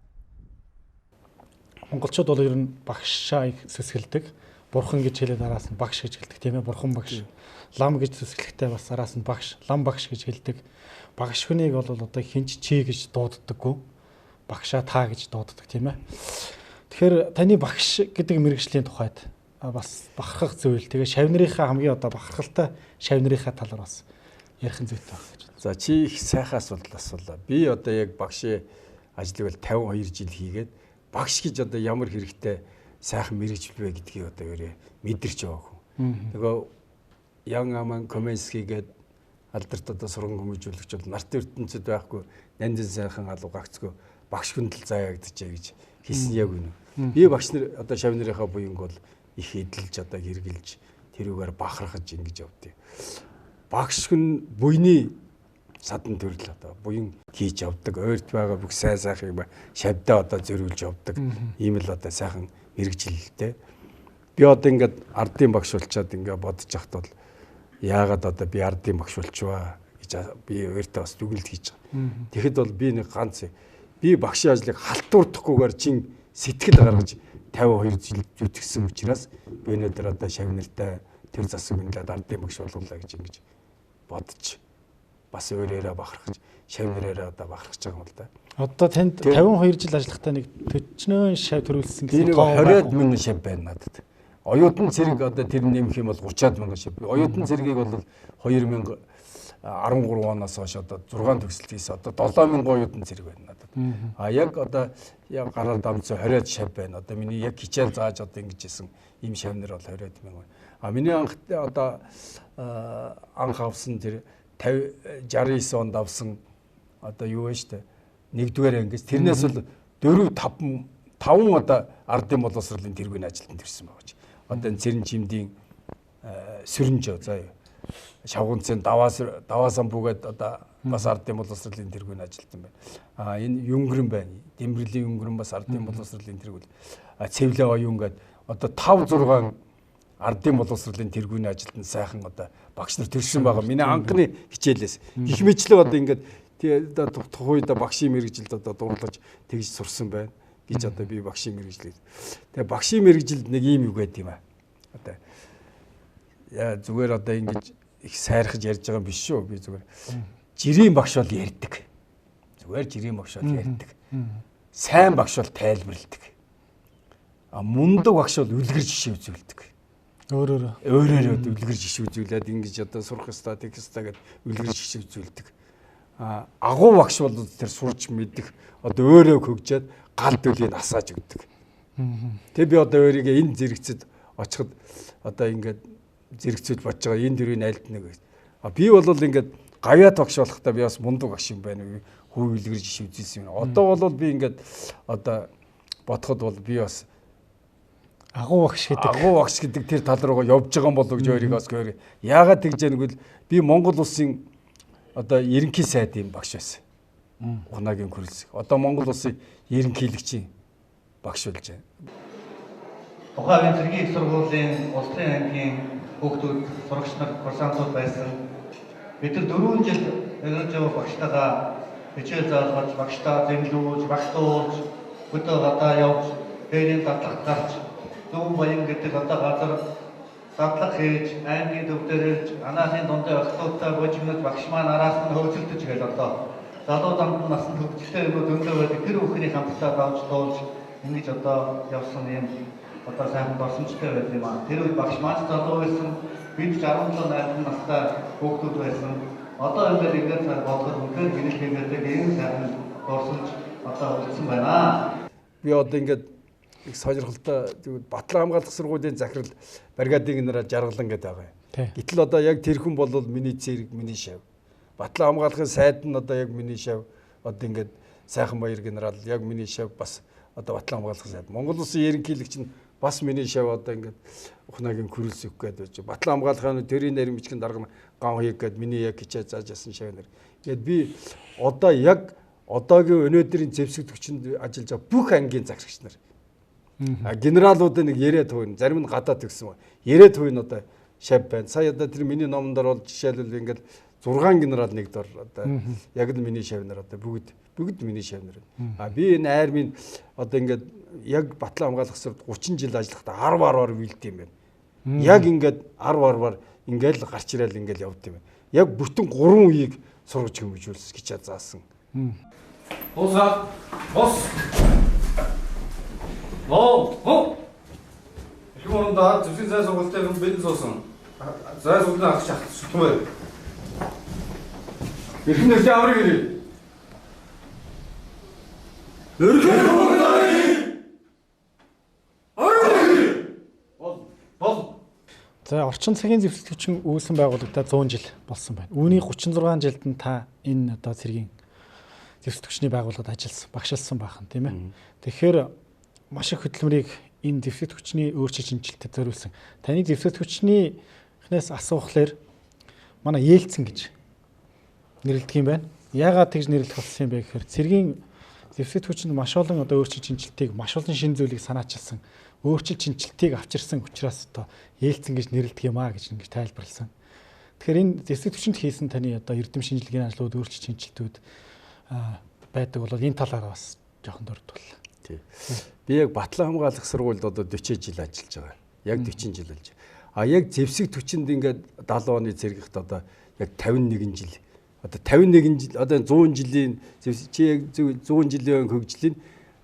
Монголчууд бол ер нь багшаа сэсгэлдэг. Бурхан гэж хэлээд араас нь багш гэж хэлдэг тийм ээ. Бурхан багш. Лам гэж сэсгэлэхдээ бас араас нь багш, лам багш гэж хэлдэг. Багш хүнийг бол одоо хинч чи гэж дууддаггүй. Багшаа та гэж дууддаг тийм ээ. Тэгэхээр таны багш гэдэг мэргэжлийн тухайд бас бахархах зүйл. Тэгээ шавнырынхаа хамгийн одоо бахархалтай шавнырынхаа талаар бас ярих зүйтэй байна гэж. За чи их сайхан асуудал асуулаа. Би одоо яг багшийн ажлыг бол 52 жил хийгээд багш гэж одоо ямар хэрэгтэй сайхан мэргэжил вэ гэдгийг одоо өөрөө мэдэрч байгаа хүн. Тэгээ Ян Аман Коменский гээд алдарт одоо сургууль хүмүүжүүлэгч бол нарт ертөнцид байхгүй нандин сайхан алуу гагцгүй багш хүндэл заяагдчихэ гэж хэлсэн яг үнэ. Би багш нар одоо шавнырынхаа буянг бол их эдэлж одоо хэрглэж тэрүүгээр бахархаж ингэж явдیں۔ Багш хүн буйны садан төрөл одоо буян хийж явдаг, ойрт байгаа бүх сайхан юм шавдаа одоо зөрүүлж явдаг. Ийм л одоо сайхан мэрэгжилтэй. Би одоо ингээд ардын багш болчоод ингээд бодож яхад бол яагаад одоо би ардын багш болчихваа гэж би өөртөө бас дүгнэлт хийж байгаа. Тэгэхэд бол би нэг ганц би багшийн ажлыг халтуурдахгүйгээр чин сэтгэл гаргаж 52 жил зүтгэсэн учраас би өнөөдөр одоо шавнартай тэр засаг үнэлээд ардын багш болуулаа гэж ингэж бодчих. Бас өөрөөрөө бахархаж, шавнараараа одоо бахархаж байгаа юм л да. Одоо танд 52 жил ажиллахдаа нэг 40 шав төрүүлсэн Би гэсэн нэг тоо 20 мянган шав байна надад. Оюутан цэрэг одоо тэр нэмэх юм бол 30-аад мянган шав. Оюутан цэрэгийг бол 2013 оноос хойш одоо 6 төгсөлт хийсэн. Одоо 7000 оюутан цэрэг байна надад. А яг одоо яг гараар дамжсан 20-аад шав байна. Одоо миний яг хичээл зааж одоо ингэж исэн ийм шавнар бол 20-аад мянга. А миний анх одоо анх авсан тэр 69 онд авсан одоо юу вэ штэ нэгдүгээр ангис тэрнээс бол 4 5 одоо ардын боловсролын тэргүүний ажилтнанд ирсэн байгаа ч. Одоо энэ цэрэн чимдийн сөрөнжөө заа юу. Шавгунцын даваасан бүгээд одоо бас ардын боловсролын тэргүүний ажилтан байна. А энэ юнгэрэн байна. Дэмбэрлийн юнгэрэн бас ардын боловсролын тэргүүл. Цэвлээ оюун гээд одоо 5 6 ардын боловсролын тэргүүний ажилтнанд сайхан одоо багш нар төрсөн байгаа. Миний анхны хичээлээс гих мэтлэг одоо ингээд тухайд багшийн мэрэгжилд одоо дурлаж тэгж сурсан байна гэж одоо би багшийн мэрэгжлээ. Тэгээ багшийн мэрэгжилд нэг юм юу гэдэг юм аа. Одоо яа зүгээр одоо ингэж их сайрхаж ярьж байгаа юм биш шүү. Би зүгээр жирийн багш бол ярьдаг. Зүгээр жирийн багш бол ярьдаг. Сайн багш бол тайлбарладаг. А мундаг багш бол үлгэр жишээ үзүүлдэг. Өөрөөрөө үлгэр жишээ үзүүлээд ингэж одоо сурах ёстой, тэгэх ёстой гэдэг үлгэр жишээ үзүүлдэг. А агуу багш бол тэр сурч мэддэг одоо өөрөө хөгжөөд гал дүлийг асааж өгдөг. Тэг би одоо өөрийгөө энэ зэрэгцэд очиход одоо ингээд зэрэгцүүд бодож байгаа энэ дөрвийн айлт нэг. А би бол ингээд гавьяат багш болохдаа би бас мундаг багш юм байна. Хүү үлгэр жишээ үзүүлсэн юм. Одоо бол би ингээд одоо бодоход бол би бас агуу багш гэдэг тэр тал руугаа явж байгаа юм болов гэж өөрийгөө бас гөр. Яагаад тэгж яаг гэвэл би Монгол улсын одоо ерөнхий сайдын багш байсан. Ухнагийн хүрэлцэг. Одоо Монгол улсын ерөнхийлөгчийн багш болж байна. Тухайн цэргийн их сургуулийн улсын ангийн хүүхдүүд сурагч нар курсантууд байсан. Бид нар 4 жил өнгөрч багштайгаа хичээл заалгаж, багштаа зэмлүүлж, багтуулж, хөдөө гадаа явж, дээрийн дадлаг гарч, Зүүн Баян гэдэг одоо газар дадлаг хийж, аймгийн төв дээр ирж, анаахын дундаа охтуудтай божигнод багш маань араас нь хөөцөлдөж гээл одоо залуу дамд насанд хөгжөлтэй юм дөнгөө байдаг тэр бүхний хамтдаа давж туулж ингэж одоо явсан юм одоо сайхан дурсамжтай байд юм аа. Тэр үед багш маань залуу байсан, бид 17 8 настай хүүхдүүд байсан. Одоо ингээд цаар бодоход үнээр гинэл хийгээд ийм сайхан дурсамж одоо үлдсэн байна. Би одоо ингээд их сонирхолтой Батлан хамгаалах сургуулийн захирал бригадын генерал Жаргалан гэдэг байгаа юм. Гэтэл одоо яг тэр хүн бол миний цэрэг, миний шав. Батлан хамгаалахын сайд нь одоо яг миний шав. Одоо ингээд сайхан баяр генерал яг миний шав бас одоо Батлан хамгаалахын сайд. Монгол улсын ерөнхийлөгч нь бас миний шав одоо ингээд ухнагийн хүрэлц өгөх гээд байж. Батлан хамгаалахын төрийн нарийн бичгийн дарга ган хийх гээд миний яг хичээ зааж ясан шав нар. Ингээд би одоо яг одоогийн өнөөдрийн зэвсэгдэгчэнд ажиллаж байгаа бүх ангийн загсагч нар генералуудын нэг 90% зарим нь гадаад төгсөн. 90% нь одоо шав байна. Сая одоо тэр миний номондор бол жишээлбэл ингээд 6 генерал нэг дор одоо яг л миний шав нар одоо бүгд миний шав нар. А би энэ армийн одоо ингээд яг Батлан хамгаалах сурд 30 жил ажиллахдаа 10 вилд юм байна. Яг ингээд 10 ингээд л гарч ирэл ингээд явд юм байна. Яг бүтэн 3 үеийг сургаж хэмжүүлсэн гэж заасан. Босаа. Бос. Оо. Их орондоо зүсийн зай сургалтын бид суусан. Зай сургалтын ах шахах шүтмээр. Ирхэн нэрч аврыг ирээ. Нэрхэн бол. За орчин цагийн зэвсэгтгчин үүсэн байгуулагдаад 100 жил болсон байна. Үүний 36 жилд нь та энэ одоо цэргийн зэвсэгтгчний байгууллагад ажилласан, багшилсан баахан тийм ээ. Тэгэхээр маш их хөдөлмөрийг энэ зэвсэгтгчний өөрчлөлт шинжилтэд зориулсан. Таныг зэвсэгтгчнийхнээс асуухлаар манай Ельцин гэж нэрлэдэг юм байна. Яагаад тэгж нэрлэх болсон юм бэ гэхээр цэргийн зэвсэгтгчэнд маш олон одоо өөрчлөлт шинжилтийг, маш олон шинэ зүйлийг санаачилсан, өөрчлөлт шинжилтийг авчирсан учраас одоо Ельцин гэж нэрлэдэг юм аа гэж ингэж тайлбарласан. Тэгэхээр энэ зэвсэгтгчэнд хийсэн таны одоо эрдэм шинжилгээний ажлууд, өөрчлөлт шинжилтүүд байдаг бол энэ талаараа бас жоохон дурдвал. Би яг Батлан хамгаалах сургуульд одоо 40 жил ажиллаж байгаа. Яг 40 жил болж. А яг зэвсэг түвшинд ингээд 70 оны цэргийгт одоо яг 51 жил. Одоо 51 жил одоо 100 жилийн чи яг 100 жилийн хөгжлийн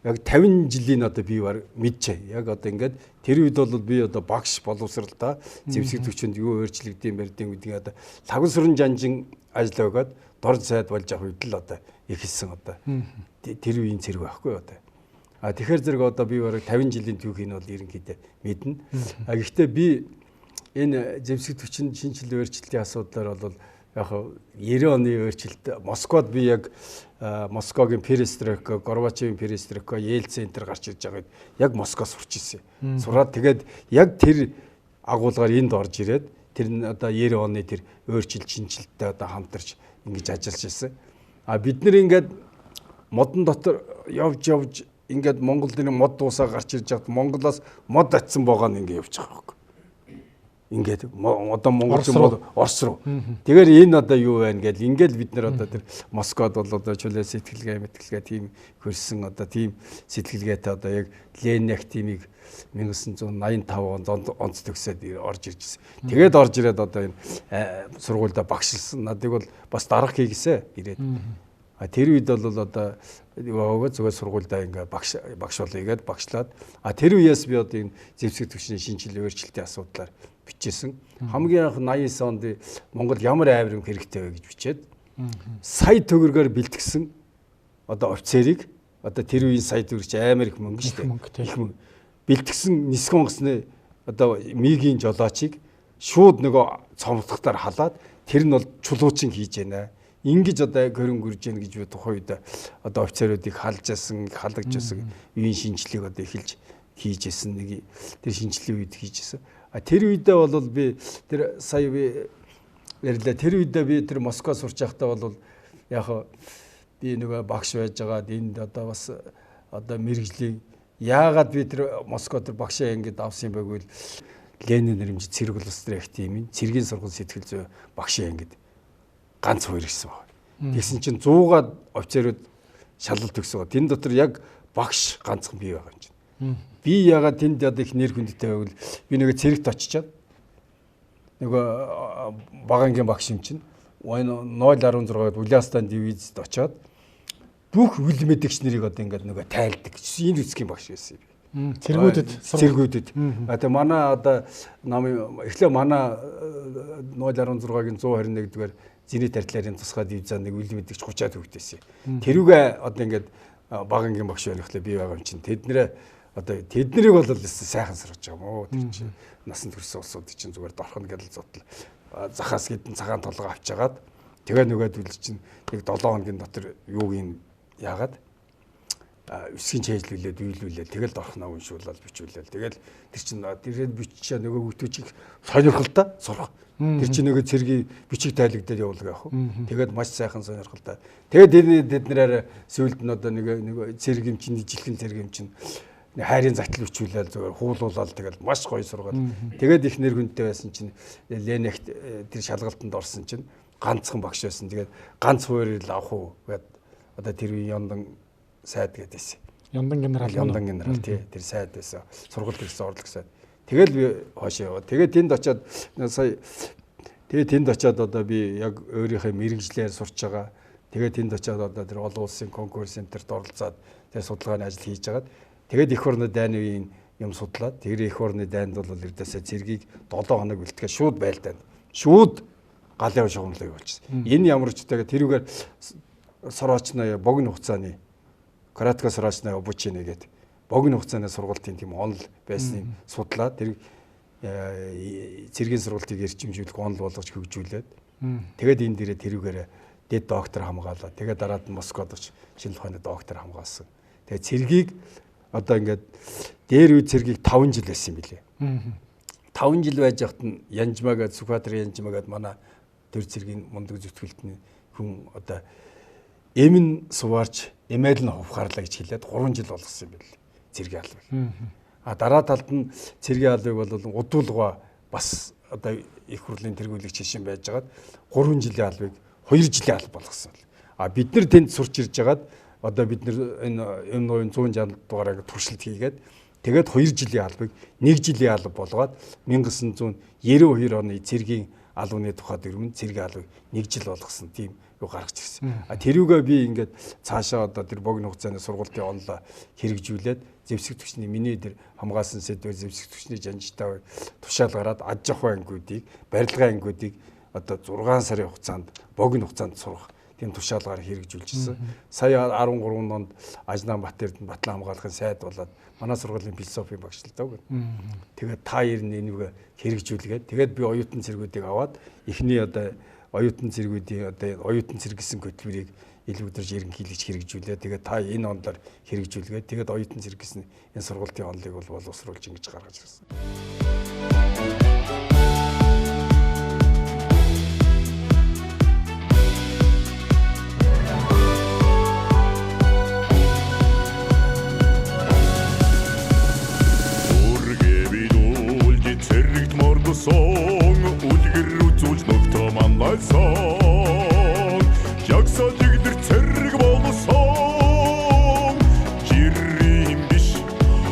яг 50 жилийн одоо би баг мэдчихэ. Яг одоо ингээд тэр үед бол би одоо багш боловсралдаа зэвсэг түвшинд юу өөрчлөгдөм барьдیں۔ Гэдгийг одоо лагсрын жанжин ажил өгөөд дор сайд болж авах үед л одоо эхэлсэн одоо тэр үеийн цэрэг байхгүй одоо. А тэгэхээр зэрэг одоо би бараг 50 жилийн түүхийг нь бол ерөнхийдөө мэднэ. А гэхдээ би энэ зэвсэг түвшин шинжилгээ өөрчлөлтийн асуудлаар бол яг 90 оны өөрчлөлт Москвад би яг Москвагийн перестройка, Горбачевын перестройка, Ельцин энэ төр гарч ирж байгаа үед яг Москвас сурч ирсэн. Сураад тэгээд яг тэр агуулгаар энд орж ирээд тэр одоо 90 оны тэр өөрчлөлт шинжилттэй одоо хамтарч ингэж ажиллаж ирсэн. А бид нэр ингээд модон дотор явж ингээд Монголын мод дуусаа гарч ирж байгаад Монголоос мод атсан байгаа нь ингээд явж байгаа байхгүй. Ингээд одоо Монголын Орос руу. Тэгэхээр энэ одоо юу байна гэвэл ингээд бид нэр одоо тэр Москвад бол одоо чөлөө сэтгэлгээ тийм хөрсөн одоо тийм сэтгэлгээтэй одоо яг Ленинх тиймийг 1985 онд төгсөөд орж иржсэн. Тэгээд орж ирээд одоо энэ сургуультай багшилсан. Надыг бол бас дарах хийгээсэ ирээд. А тэр үед бол одоо зүгээр сургуультай ингээ багш болъё гээд багшлаад тэр үеэс би одоо энэ зэвсэг түвшний шинжилгээ өөрчлөлтийн асуудлаар бичсэн. Хамгийн анх 89 онд Монгол ямар авир юм хэрэгтэй вэ гэж бичээд сая төгрөгөөр бэлтгэсэн одоо офицерыг одоо тэр үеийн сая төгрөг чи амар их мөнгө шүү дээ. Бэлтгэсэн нисэх онгоцны одоо мигийн жолоочийг шууд нөгөө цомцохтаар халаад тэр нь бол чулуучин хийж байна. Ингиж одоо хөрөнгө гүрж яах гэж би тухайн үед одоо офицеруудыг халагжсэн үеийн шинжилгээг одоо эхэлж хийжсэн нэг тэр шинжилгээ үед хийжсэн. Тэр үедээ бол би тэр сая би ярьлаа. Тэр үедээ би тэр Москва сурч байхдаа бол яг би нөгөө багш байж байгаад энд одоо бас одоо мэрэгжлийн яагаад би тэр Москва тэр багшаа ингэж авсан юм бэ гэвэл Ленин нэрмж цэрэг улс төр их тийм цэргийн сургууль сэтгэл зүй багшаа ингэж ганц хоёр ирсэн байна. Тэгсэн чинь 100-аад офицерууд шалгалт өгсөн. Тэн дотор яг багш ганцхан бий байгаа юм чинь. Би ягаад тэнд одоо их нэр хүндтэй байвал би нөгөө цэрэгт очичаад нөгөө багангийн багш юм чинь 016-д Улаастан дивизэд очиод бүх үл мэдэгч нарыг одоо ингээд нөгөө тайлдаг. Энэ үсгийн багш байсан юм. Цэргүүдэд. Тэгээ манай одоо намын эхлээ манай 016-гийн 121-р зэний тартларын тусгай дивизийн нэг үл мэдэгч 30-аад хүүхдээсэн. Тэрүүгээ одоо ингээд багангийн багш байхлаа би байгаа юм чинь тэднэрээ одоо тэднийг бол сайхан сургаж байгаа мó. Тэр чинь насанд хүрсэн улсууд чинь зүгээр дорхон гэдэл зодтол захаас гэдэн цагаан толгой авчаагаад тэгээ нөгөөд үл чинь нэг 7 хоногийн дотор юуг юм яагаад өсгийн чэйжлүүлээд үйлүүлээд тэгэл дорхноо уншуулаад бичүүлээд тэгэл тэр чинь тэрээд биччихээ нөгөө хөтөчийг сонирхолтой сурах. Тэр чинь нөгөө цэргийн бичиг тайлагдаад явуулгаа яах вэ? Тэгээд маш сайхан сонирхолтой. Тэгээд тэднэрээр сүйд нь одоо нөгөө цэргийн чинь жилхэн цэргийн чинь хайрын заттал бичүүлээд зүгээр хуулуулаад тэгэл маш гоё сургаад. Тэгээд их нэр хүндтэй байсан чинь Ленинх тэр шалгалтанд орсон чинь ганцхан багш байсан. Тэгээд ганц хуурийг авах уу гэд одоо тэр Яндан сайд гэдээсэн. Яндан генерал тий тэр сайд байсан. Сургуульд ирсэн орлог сайд. Тэгэл би хоошоо яваа. Тэгээд тэнд очиод сая тэнд очиод одоо би яг өөрийнхөө мэрэгжлээр сурч байгаа. Тэгээд тэнд очиод одоо тэр олон улсын конкурс центрт оролцоод тэр судалгааны ажил хийж байгаад тэгээд эх орны дайны үеийн юм судлаад тэр эх орны дайнд бол эрдээсээ цэргийг 7 хоног бэлтгээ шууд байлдаанд. Шууд галын шугамлаа явуулчихсан. Энэ ямар ч үтэйгээ тэрүүгээр сороочны богино хугацааны Каратка сороочны обучение гэдэг богино хугацааны сургалтын тийм онол байсныг судлаад тэр цэргийн сургалтыг эрчимжүүлэх онол болгож хөгжүүлээд тэгээд энэ дээрээ тэрүүгээр дэд доктор хамгаалаа. Тэгээд дараад нь Москвад очиж шинжлэх ухааны доктор хамгаалсан. Тэгээд цэргийг одоо ингээд дээр үе цэргийг 5 жил байсан юм билээ. 5 жил байж хат нь Янжмаагаад Сүхбаатар Янжмаагаад манай төр цэргийн мундаг зүтгэлтний хүн одоо эмэн суваарч эмээл нь хувхаарлаа гэж хэлээд 3 жил болгосон юм билээ. Цэргийн албыг. А дараа талд нь цэргийн албыг бол удуулга бас одоо их хурлын тэргүүлэгч шишин байж байгаад 3 жилийн албыг 2 жилийн алба болгосон. А бид нар тэнд сурч ирж байгаад одоо бид нар энэ 160 дугаараа туршилт хийгээд Тэгээд 2 жилийн албыг 1 жилийн алба болгоод 1992 оны цэргийн албаны тухайд өрмөнд цэргийн албыг 1 жил болгосон тийм юу гаргаж ирсэн. Тэрүүгээ би ингээд цаашаа одоо тэр богино хугацааны сургалтын онлоо хэрэгжүүлээд зэвсэгтгчний миний тэр хамгаалсан сэдвээр зэвсэгтгчний жанжтай тушаал гараад аж ахуй ангиудыг, барилгын ангиудыг одоо 6 сарын хугацаанд богино хугацаанд сурах тийм тушаалгаар хэрэгжүүлжсэн. Сая 13 онд Ажнаан Батэрд Батлан хамгаалахын сайд болоод манай сургуулийн философийн багш л даа. Тэгээд та ирнэ энэгээ хэрэгжүүлгээд тэгээд би оюутан цэргүүдийг аваад эхний одоо оюутан цэргүүдийн одоо оюутан цэргэсэн хөтөлбөрийг илүүдэрж ерөнхийлөгч хэрэгжүүлээ. Тэгээд та энэ онлоор хэрэгжүүлгээд тэгээд оюутан цэргэсэн энэ сургуулийн онлыг бол боловсруулж ингэж гаргаж ирсэн. Сон үлгэр үзүүлж ногтоо манлайсан Жагсаа жигдэр цэрэг болсон Жирийн биш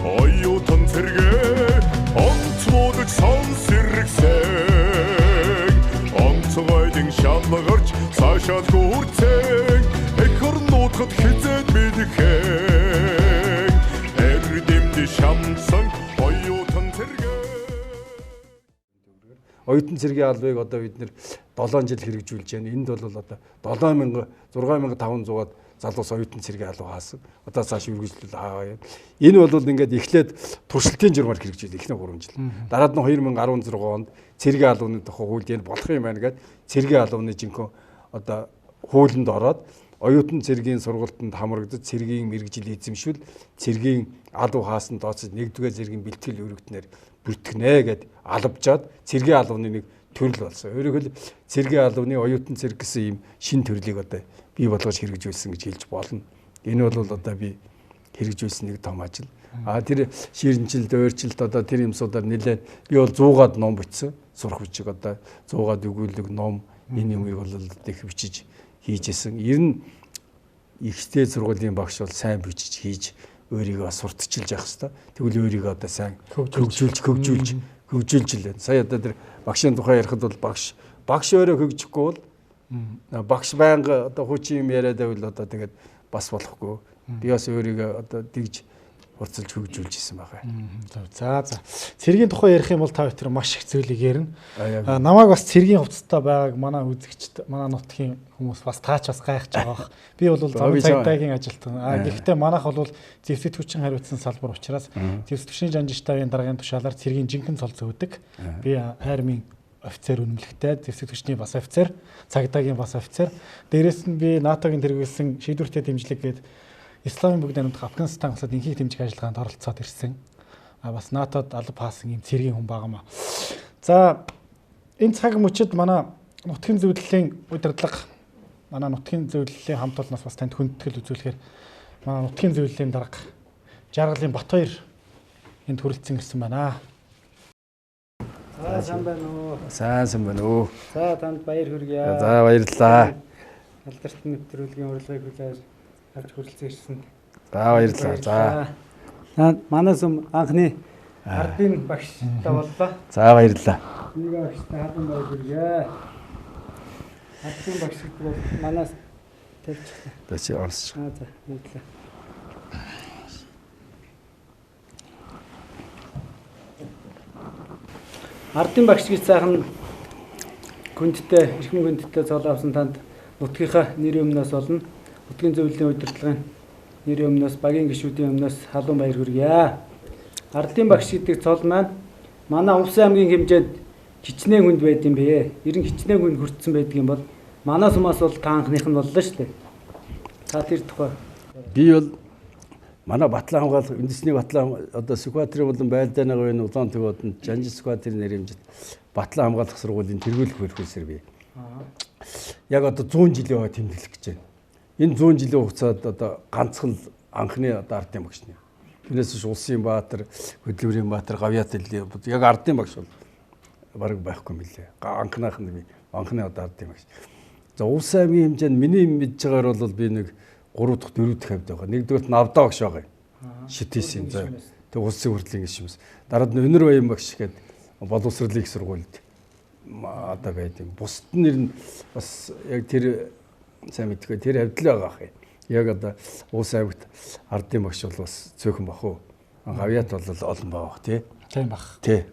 оюутан цэргээ онцмуудаг сон сэргсэн Онцгойдын шалгарч цаашаа хүрцэн Эх орнуудад хизээд мэдхэн Эрдэмд шамсан оюутан цэргээ Оюутан цэргийн албыг одоо бид нэр 7 жил хэрэгжүүлж байна. Энд бол одоо 6500-аад залуус оюутан цэргийн алба хаасан. Одоо цааш үргэлжлүүл хаа. Энэ бол ингээд эхлээд туршилтын журмаар хэрэгжүүлээ эхний 3 жил. Дараад нь 2016 онд цэргийн албаны тухай хууль энэ болох юм байна гэдэг цэргийн албаны жинхэнэ одоо хуулинд ороод оюутан цэргийн сургалтанд хамрагдаж цэргийн мэргэжил эзэмшүүл цэргийн алба хаасан дооцож 1-р цэргийн бэлтгэл өргөднөр бүртгэнэ гэд албажаад цэргийн албаны нэг төрөл болсон. Өөрөөр хэлбэл цэргийн албаны оюутан цэрэг гэсэн ийм шин төрлийг одоо бий болгож хэрэгжүүлсэн гэж хэлж болно. Энэ бол одоо би хэрэгжүүлсэн нэг том ажил. Тэр ширнчилд, өөрчлөлт одоо тэр юмсуудаар нэлээд би бол 100-аад ном бичсэн. Сурах бичиг одоо 100-аад өгүүлэг ном энэ юмыг бол их бичиж хийжсэн. Ер нь ихтэй сургуулийн багш бол сайн бичиж хийж өөрийгөө сурталчилж явах хэрэгтэй. Тэгвэл өөрийгөө одоо сайн хөгжүүлж л байна. Сая одоо тэр багшийн тухай ярихад бол багш өөрөө хөгжихгүй бол багш байнга одоо хүчин юм яриад байвал одоо тэгээд бас болохгүй. Би бас өөрийгөө одоо дэгж хурцлж хөгжүүлж исэн байгаа. За. Цэргийн тухай ярих юм бол та бүхэн маш их зүйлийг ярина. Намайг бас цэргийн хувцастай байгааг манай үзэгчд, манай нутгийн хүмүүс бас таач бас гайхаж байгаа. Би бол замын цагдаагийн ажилтан. Гэхдээ манайх бол зэвсэгт хүчин хариуцсан салбар учраас зэвсэгтчний жанжтай дараагийн тушаалаар цэргийн жинхэнэ цол зөөдөг. Би армийн офицер үнэмлэхтэй, зэвсэгт хүчний бас офицер, цагдаагийн бас офицер. Дээрээс нь би НАТО-гийн тэргүүлсэн шийдвэртэй дэмжлэг гээд Исламын бүгд найрамдах Афганистан улсад инхийг дэмжих ажиллагаанд оролцоод ирсэн. Бас НАТО-д алба хаасан юм цэргийн хүн байгаамаа. За энэ цаг мөчид манай нутгийн зөвлөлийн удирдлага, манай нутгийн зөвлөлийн хамт олноос бас танд хүндэтгэл үзүүлэхээр манай нутгийн зөвлөлийн дарга Жаргалын Батбаяр энд хүрэлцэн ирсэн байна. За сайн байна уу? Сайн байна уу? За танд баяр хүргье. За баярлалаа. Алдарт нэвтрүүлгийн урилгыг хүлээж авч хүрэлцэн ирсэн. За баярлалаа. За манай сүм анхны ардын багштай боллоо. За баярлалаа. Нэг багштай хадан баяр хүргье. Ардын багш гэдэг бол манаас тавьчихлаа. Тэсээ орсч. За баярлалаа. Ардын багш гэж сайхан хүндтэй, эрхэм хүндтэй цол авсан танд нутгийнхаа нэрийн өмнөөс олно. Нутгийн зөвлөлийн удирдлагын нэрийн өмнөөс, багийн гишүүдийн өмнөөс халуун баяр хүргье. Ардын багш гэдэг цол маань манай Увсын аймгийн хэмжээнд хичнээн хүнд байд юм бэ. Ер нь хичнээн хүнд хүртсэн байдаг юм бол манай сумаас бол та анхных нь боллоо шүү дээ. Та тэр тухай. Би бол манай Батлан хамгаалах үндэсний Батлан одоо Сүхбаатарын болон Байлдааны говийн улаан төвөнд Жанжи Сүхбаатарын нэрэмжит Батлан хамгаалах сургуулийн тэргүүлэх хөрхөөсөр би. Яг одоо 100 жилийн хойд тэмдэглэх гэж байна. Энэ 100 жилийн хугацаанд одоо ганцхан анхны одоо ардын багш нь. Тэрнээс улсын баатар, хөдөлмөрийн баатар, гавьяатэллийн яг ардын багш бол бараг байхгүй мөлий. Анхнаах нь анхны одоо ардын багш. За Увсын аймгийн хэмжээнд миний мэдж байгаагаар бол би нэг 3 дахь 4 дахь хавьд байгаа. Нэгдүгээр Навдаа багш байгаа юм. Шитэйсэн. За тэг улсын хурлын гишүүнээс дараад нь Өнөр Баян багш гээд боловсролын их сургуульд одоо байдаг. Бусд нь нэр нь бас яг тэр сайн мэдгүй тэр хавьд л байгаа ах юм. Яг одоо Уус аймагт ардын багш бол бас цөөхөн бах уу. Гавьяат бол олон баах тий. Тийм бах. Тий.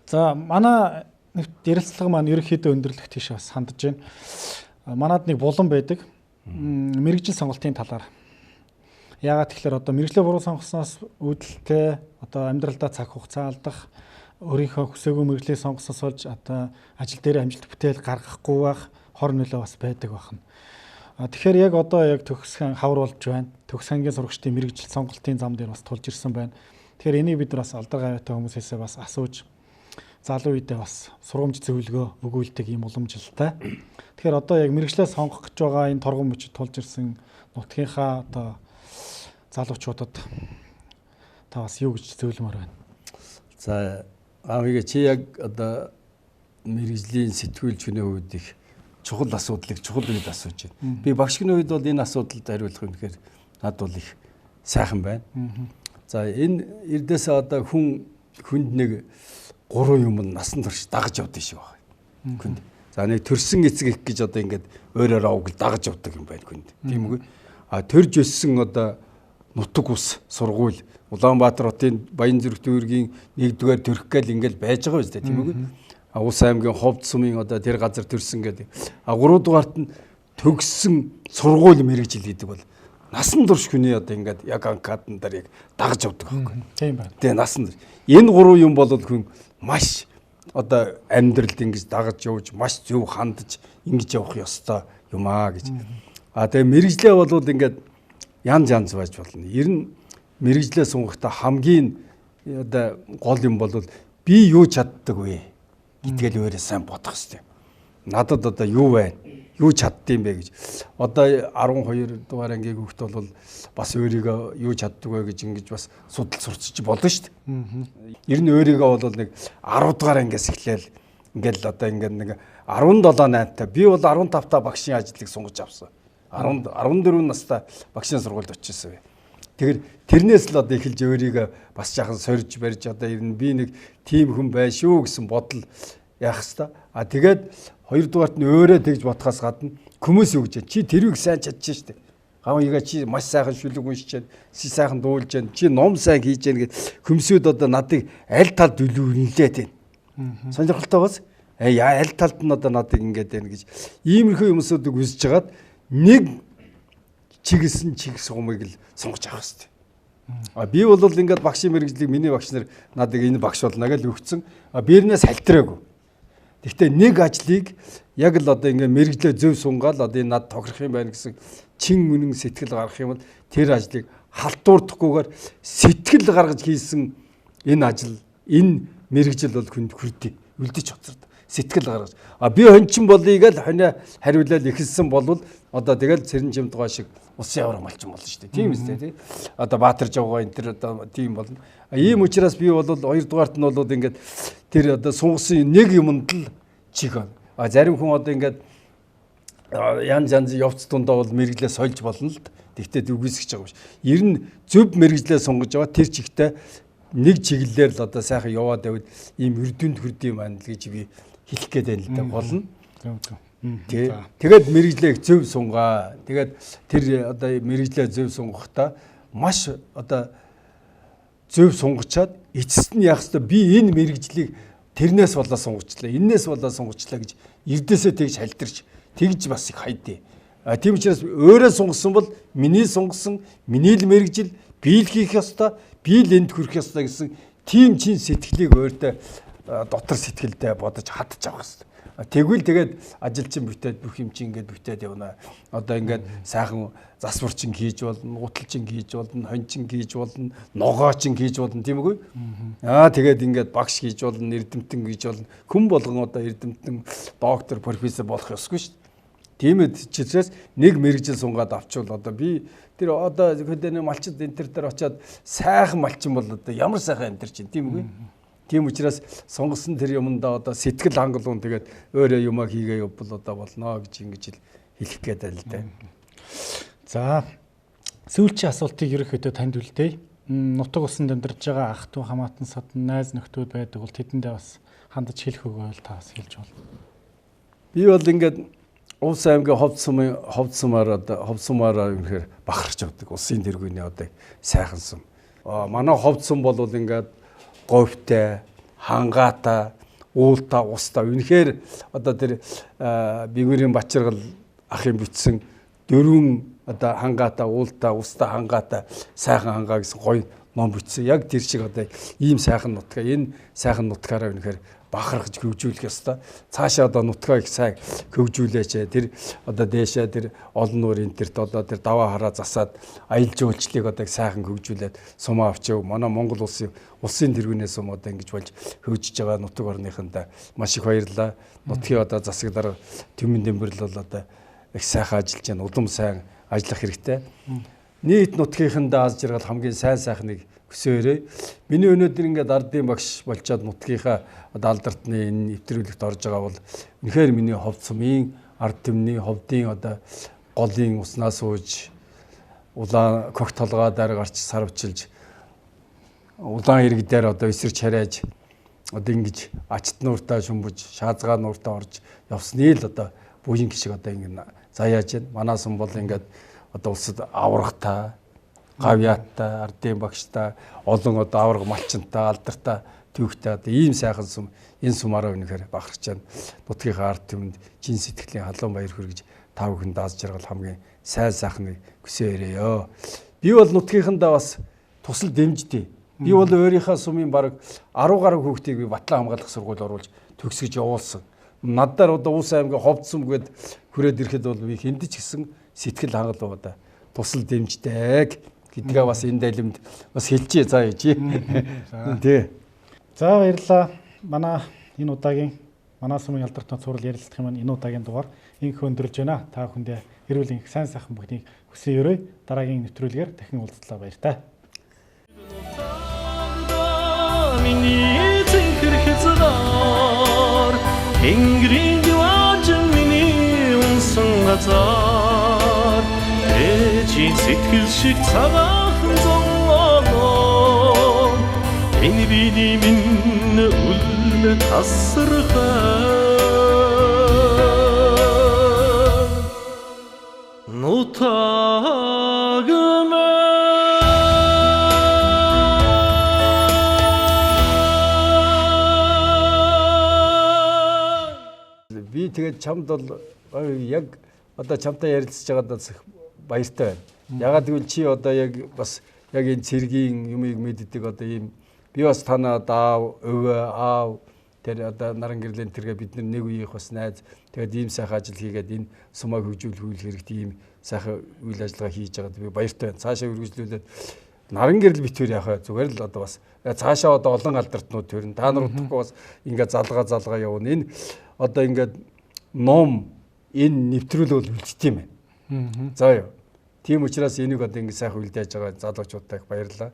За манай ярилцлага маань ерөнхийдөө өндөрлөх тийш бас хандж байна. Манад нэг булан байдаг. Мэргэжил сонголтын талаар. Яагаад тэгэхээр одоо мэргэжлээ буруу сонгосноос үүдэлтэй одоо амьдралдаа цаг хугацаа алдах, өөрийнхөө хүсээгүй мэргэжлээ сонгосноос олж одоо ажил дээр амжилт бүтээл гаргахгүй байх хор нөлөө бас байдаг байна. Тэгэхээр яг одоо яг төгсгөн хавар болж байна. Төгсгөнгийн сурагчдын мэргэжил сонголтын зам дээр бас тулж ирсэн байна. Тэгэхээр энийг бид нар бас алдар гавьяатай хүмүүсээсээ бас асууж залуу үедээ бас сургамж зөвлөгөө өгүүлдэг юм уламжилтай. Тэгэхээр одоо яг мэргэжлээ сонгох гэж байгаа энэ торгон мөчөд тулж ирсэн нутгийнхаа одоо залуучуудад та бас юу гэж зөвлөмөр байна? За аавыгаа чи яг одоо мэргэжлийн сэтгүүлч хүний хувьд их чухал асуудлыг чухал үед асууж байна. Би багшгийн үед бол энэ асуудалд хариулах юм гэхээр над бол их сайхан байна. За энэ эрдээс одоо хүнд нэг 3 юм насан турш дагаж явдаг шиг байна. Хүнд. За нэг төрсөн эцэг их гэж одоо ингээд өөрөөр авгал дагаж явдаг юм байна хүнд. Тийм үгүй. Төрж өссөн одоо нутаг ус сургууль Улаанбаатар хотын Баянзүрх дүүргийн 1-р төрх гэл ингээд байж байгаа үстэй тийм үгүй. Улс аймгийн Ховд сумын одоо тэр газар төрсөн гэдэг. 3-дугаарт нь төгссөн сургууль мэргэжил гэдэг бол насан турш хүний одоо ингээд яг анкадн дээр яг дагаж явдаг байхгүй. Тийм байна. Тэгээ насан турш. Энэ 3 юм бол хүн маш одоо амьдралд ингэж дагаж явж маш зөв хандж ингэж явах ёстой юм аа гэж. Тэгээ мэргэжлээ бол ингээд янз байж болно. Ер нь мэргэжлээ сунгахта хамгийн одоо гол юм бол би юу чаддаг вэ гэдгээл өөрөө сайн бодох хэрэгтэй. Надад одоо юу байна? Юу чаддсан бэ гэж. Одоо 12 дугаар ангийн хүүхд бол бас өөрийгөө юу чаддаг вэ гэж ингэж бас судал сурчиж болно шүү дээ. Ер нь өөрийгөө бол нэг 10 дугаар ангиас эхлээл ингээл одоо ингээд нэг 17-8-та би бол 15-та багшийн ажлыг сунгаж авсан. 14 настай багшийн сургуульд очижсэн. Тэгэхээр тэрнээс л одоо эхэлж өөрийгөө бас жаахан сорж барьж одоо ер нь би нэг тийм хүн bay шүү гэсэн бодол яах хэвээр. Тэгээд 2 дугаарт нь өөрөө тэгж бодхоос гадна хүмүүс юу гэж чи тэрийг сайн чадчих штеп. Гавьяа чи маш сайхан шүлэг уншиж байна. Чи сайхан дуулж байна. Чи ном сайн хийж байна гэд хүмүүсүүд одоо надыг аль талд үлээлээд байна. Сонирхолтой бас аль талд нь одоо надыг ингэж байна гэж иймэрхүү юмсуудыг үзэж хагаад нэг чигсэн чиг сумыг л сонгож авах хэрэгтэй. Би бол ингээд багшийн мэргэжлийг миний багш нар надад энэ багш болно гэж өгцөн. Биернээс халтраагүй. Гэхдээ нэг ажлыг яг л одоо ингээд мэргэжлээ зөв сунгаал одоо энэ над тохирох юм байна гэсэн чин үнэн сэтгэл гаргах юм бол тэр ажлыг халтуурдахгүйгээр сэтгэл гаргаж хийсэн энэ ажил энэ мэргэжил бол хүнд хүрдээ үлдэж хоцордог. Сэтгэл гаргаж. Би хончин болъё гэж хонио хариулаад ихэлсэн болвол одоо тэгэл цэрэн жимдгаа шиг усын явар малчин болно шүү дээ. Тийм үстэй тий. Одоо Баатар жавгаа энэ төр одоо тийм болно. Ийм учраас би бол 2 дугаарт нь бол ингээд тэр одоо сунгасан нэг юмд л чих. Зарим хүн одоо ингээд янз явц дундаа бол мэрэглээ сольж болно л. Тэгтээ үгүйсгэж байгаа юм шиг. Ер нь зөв мэрэгжлээ сунгаж байгаа тэр чигтээ нэг чиглэлээр л одоо сайхан яваад байвал ийм өрдөнд хүрдэм байна л гэж би хэлэх гээд байна л да болно. Тэгээд мэрэгжлээ зөв сунгаа. Тэгээд тэр одоо мэрэгжлээ зөв сунгахтаа маш одоо зөв сунгачаад эцэст нь яах вэ? Би энэ мэрэгжлийг тэрнээс болоо сунгачлаа, эннээс болоо сунгачлаа гэж эрдээсээ тэгж халтарч тэгж бас их хайдээ. Тийм учраас өөрөө сунгасан бол миний сунгасан, миний л мэрэгжил, би л хийх ёстой, би л энд хүрэх ёстой гэсэн тийм чин сэтгэлийг өөртөө дотор сэтгэлдээ бодож хадж авах хэрэгтэй. Тэгвэл тэгээд ажилчин бүтээд бүх юм чинь ингээд бүтээд явна. Одоо ингээд сайхан засварчин хийж болно, гуталчин хийж болно, хончин хийж болно, ногоочин хийж болно тийм үгүй. Тэгээд ингээд багш хийж болно, эрдэмтэн хийж болно. Хүн болгон одоо эрдэмтэн, доктор, профессор болох ёсгүй шүү дээ. Тиймээд чичээс нэг мэрэгжил сунгаад авчвал одоо би тэр одоо хөдөөний малчид энэ төр очиад сайхан малчин бол одоо ямар сайхан амьдарч байна тийм үгүй. Тийм учраас сонгосон тэр юмдаа одоо сэтгэл хангалуун тэгээд өөрөө юмаа хийгээ явбал одоо болно гэж ингэж хэлэх гээд байл л дээ. За сүүлчийн асуултыг ерөөхдөө танд үлдээе. Нутаг усанд амьдарч байгаа ах トゥ хамаатан садан найз нөхдүүд байдаг бол тэдэндээ бас хандаж хэлэх өгөөл та бас хэлж болно. Би бол ингээд Улс аймгийн ховцсумаараа үнэхээр бахарч явдаг. Улсын тэргүүний одоо сайхан сум. Манай ховцсум бол ингээд говьтай, хангаатай, уултай, устай үнэхээр одоо тэр Бигүүрийн Бачиргал ахын бүтсэн дөрвөн одоо хангаатай, уултай, устай, хангаатай, сайхан хангаа гэсэн гоё ном бүтсэн. Яг тэр шиг одоо ийм сайхан нутгаа, энэ сайхан нутгаараа үнэхээр бахархаж хөгжүүлэх ёстой. Цаашаа одоо нутгаа их сайн хөгжүүлээч. Тэр одоо дээшээ тэр олон нуурын тэрт одоо тэр даваа хараа засаад аялал жуулчлалыг одоо сайхан хөгжүүлээд сумаа авчив. Манай Монгол улсын тэргүүнээс сум одоо ингэж болж хөгжиж байгаа нутаг орныхондоо маш их баярлалаа. Нутгийн одоо засагдар Түмэн Дэмбэрл бол одоо их сайхан ажиллаж байна. Удам сайн ажиллах хэрэгтэй. Нийт нутгийнхандаа аз жаргал хамгийн сайн сайхныг хүсээрэй. Миний өнөөдөр ингээд ардын багш болчоод нутгийнхаа одоо алдартны энэ нэвтрүүлэгт орж байгаа бол үнэхээр миний ховд сумын ард түмний ховдын одоо голын уснаас ууж улаан көх толгой дээр гарч сарвчилж улаан ирэг дээр одоо эсэрч харайж одоо ингэж ачт нууртаа шүмбэж шаазгаа нууртаа орж явсны л одоо буян гişиг одоо ингэ заяаж байна. Манай сум бол ингээд одоо улсад аврагтай, гавьяаттай, ардын багштай, олон одоо авраг малчинтай, алдартай, төвхтэй одоо ийм сайхан сум энэ сумаараа үнэхээр бахарч байна. Нутгийнхаа ард түмэнд чин сэтгэлийн халуун баяр хүргэж та бүхэнд аз жаргал хамгийн сайн сайхныг хүсээрээ. Би бол нутгийнхандаа бас тусал дэмждэг. Би бол өөрийнхөө сумын бараг 10 гаруй хүүхдийг би Батлан хамгаалах сургууль оруулж төгсгөж явуулсан. Надаар одоо Улс аймгийн ховд сум гээд хүрээд ирэхэд бол би хэндэж гисэн сэтгэл хангалуун одоо тусал дэмждэг гэдгээ бас энэ дайлимд бас хэлчихье заа яж. Тий. За баярлалаа. Манай энэ удаагийн манай сумын алдартай цуврал ярилцлах юм энэ удаагийн дугаар инх өндөрлж байна. Та бүхэндээ эрүүл энх сайн сайхан бүхнийг хүсье. Дараагийн нэвтрүүлгээр дахин уулзлаа баяр та. Миний зинхэр хэзээ Тэнгэрийн diwaan миний унсан газар ээжийн сэтгэл шиг цагаахан зовлоо энэ биний минь үлмэ тасархай нутаг би тэгээд чамд бол яг одоо чамтай ярилцж байгаад баяртай байна. Ягаад гэвэл чи одоо яг бас яг энэ цэргийн юмыг мэддэг одоо ийм би бас танаа даав, өвөө, аав тэр одоо наран гэрлийн тэргээ бид нэг үеийнх бас найз тэгээд ийм сайхан ажил хийгээд энэ сумаа хөгжүүлэх хэрэгтэй ийм сайхан үйл ажиллагаа хийж байгаад би баяртай байна. Цаашаа үргэлжлүүлээд наран гэрэл битүүр яхаа зүгээр л одоо бас цаашаа одоо олон алдартнууд төрн та нар утгагүй бас ингээд залгаа явна. Энэ одоо ингээд ном энэ нэвтрүүлэг бол үлддэг юм байна. За юу. Тийм учраас энийг одоо ингэ сайхан үлдээж байгаа залуучуудтай баярлалаа.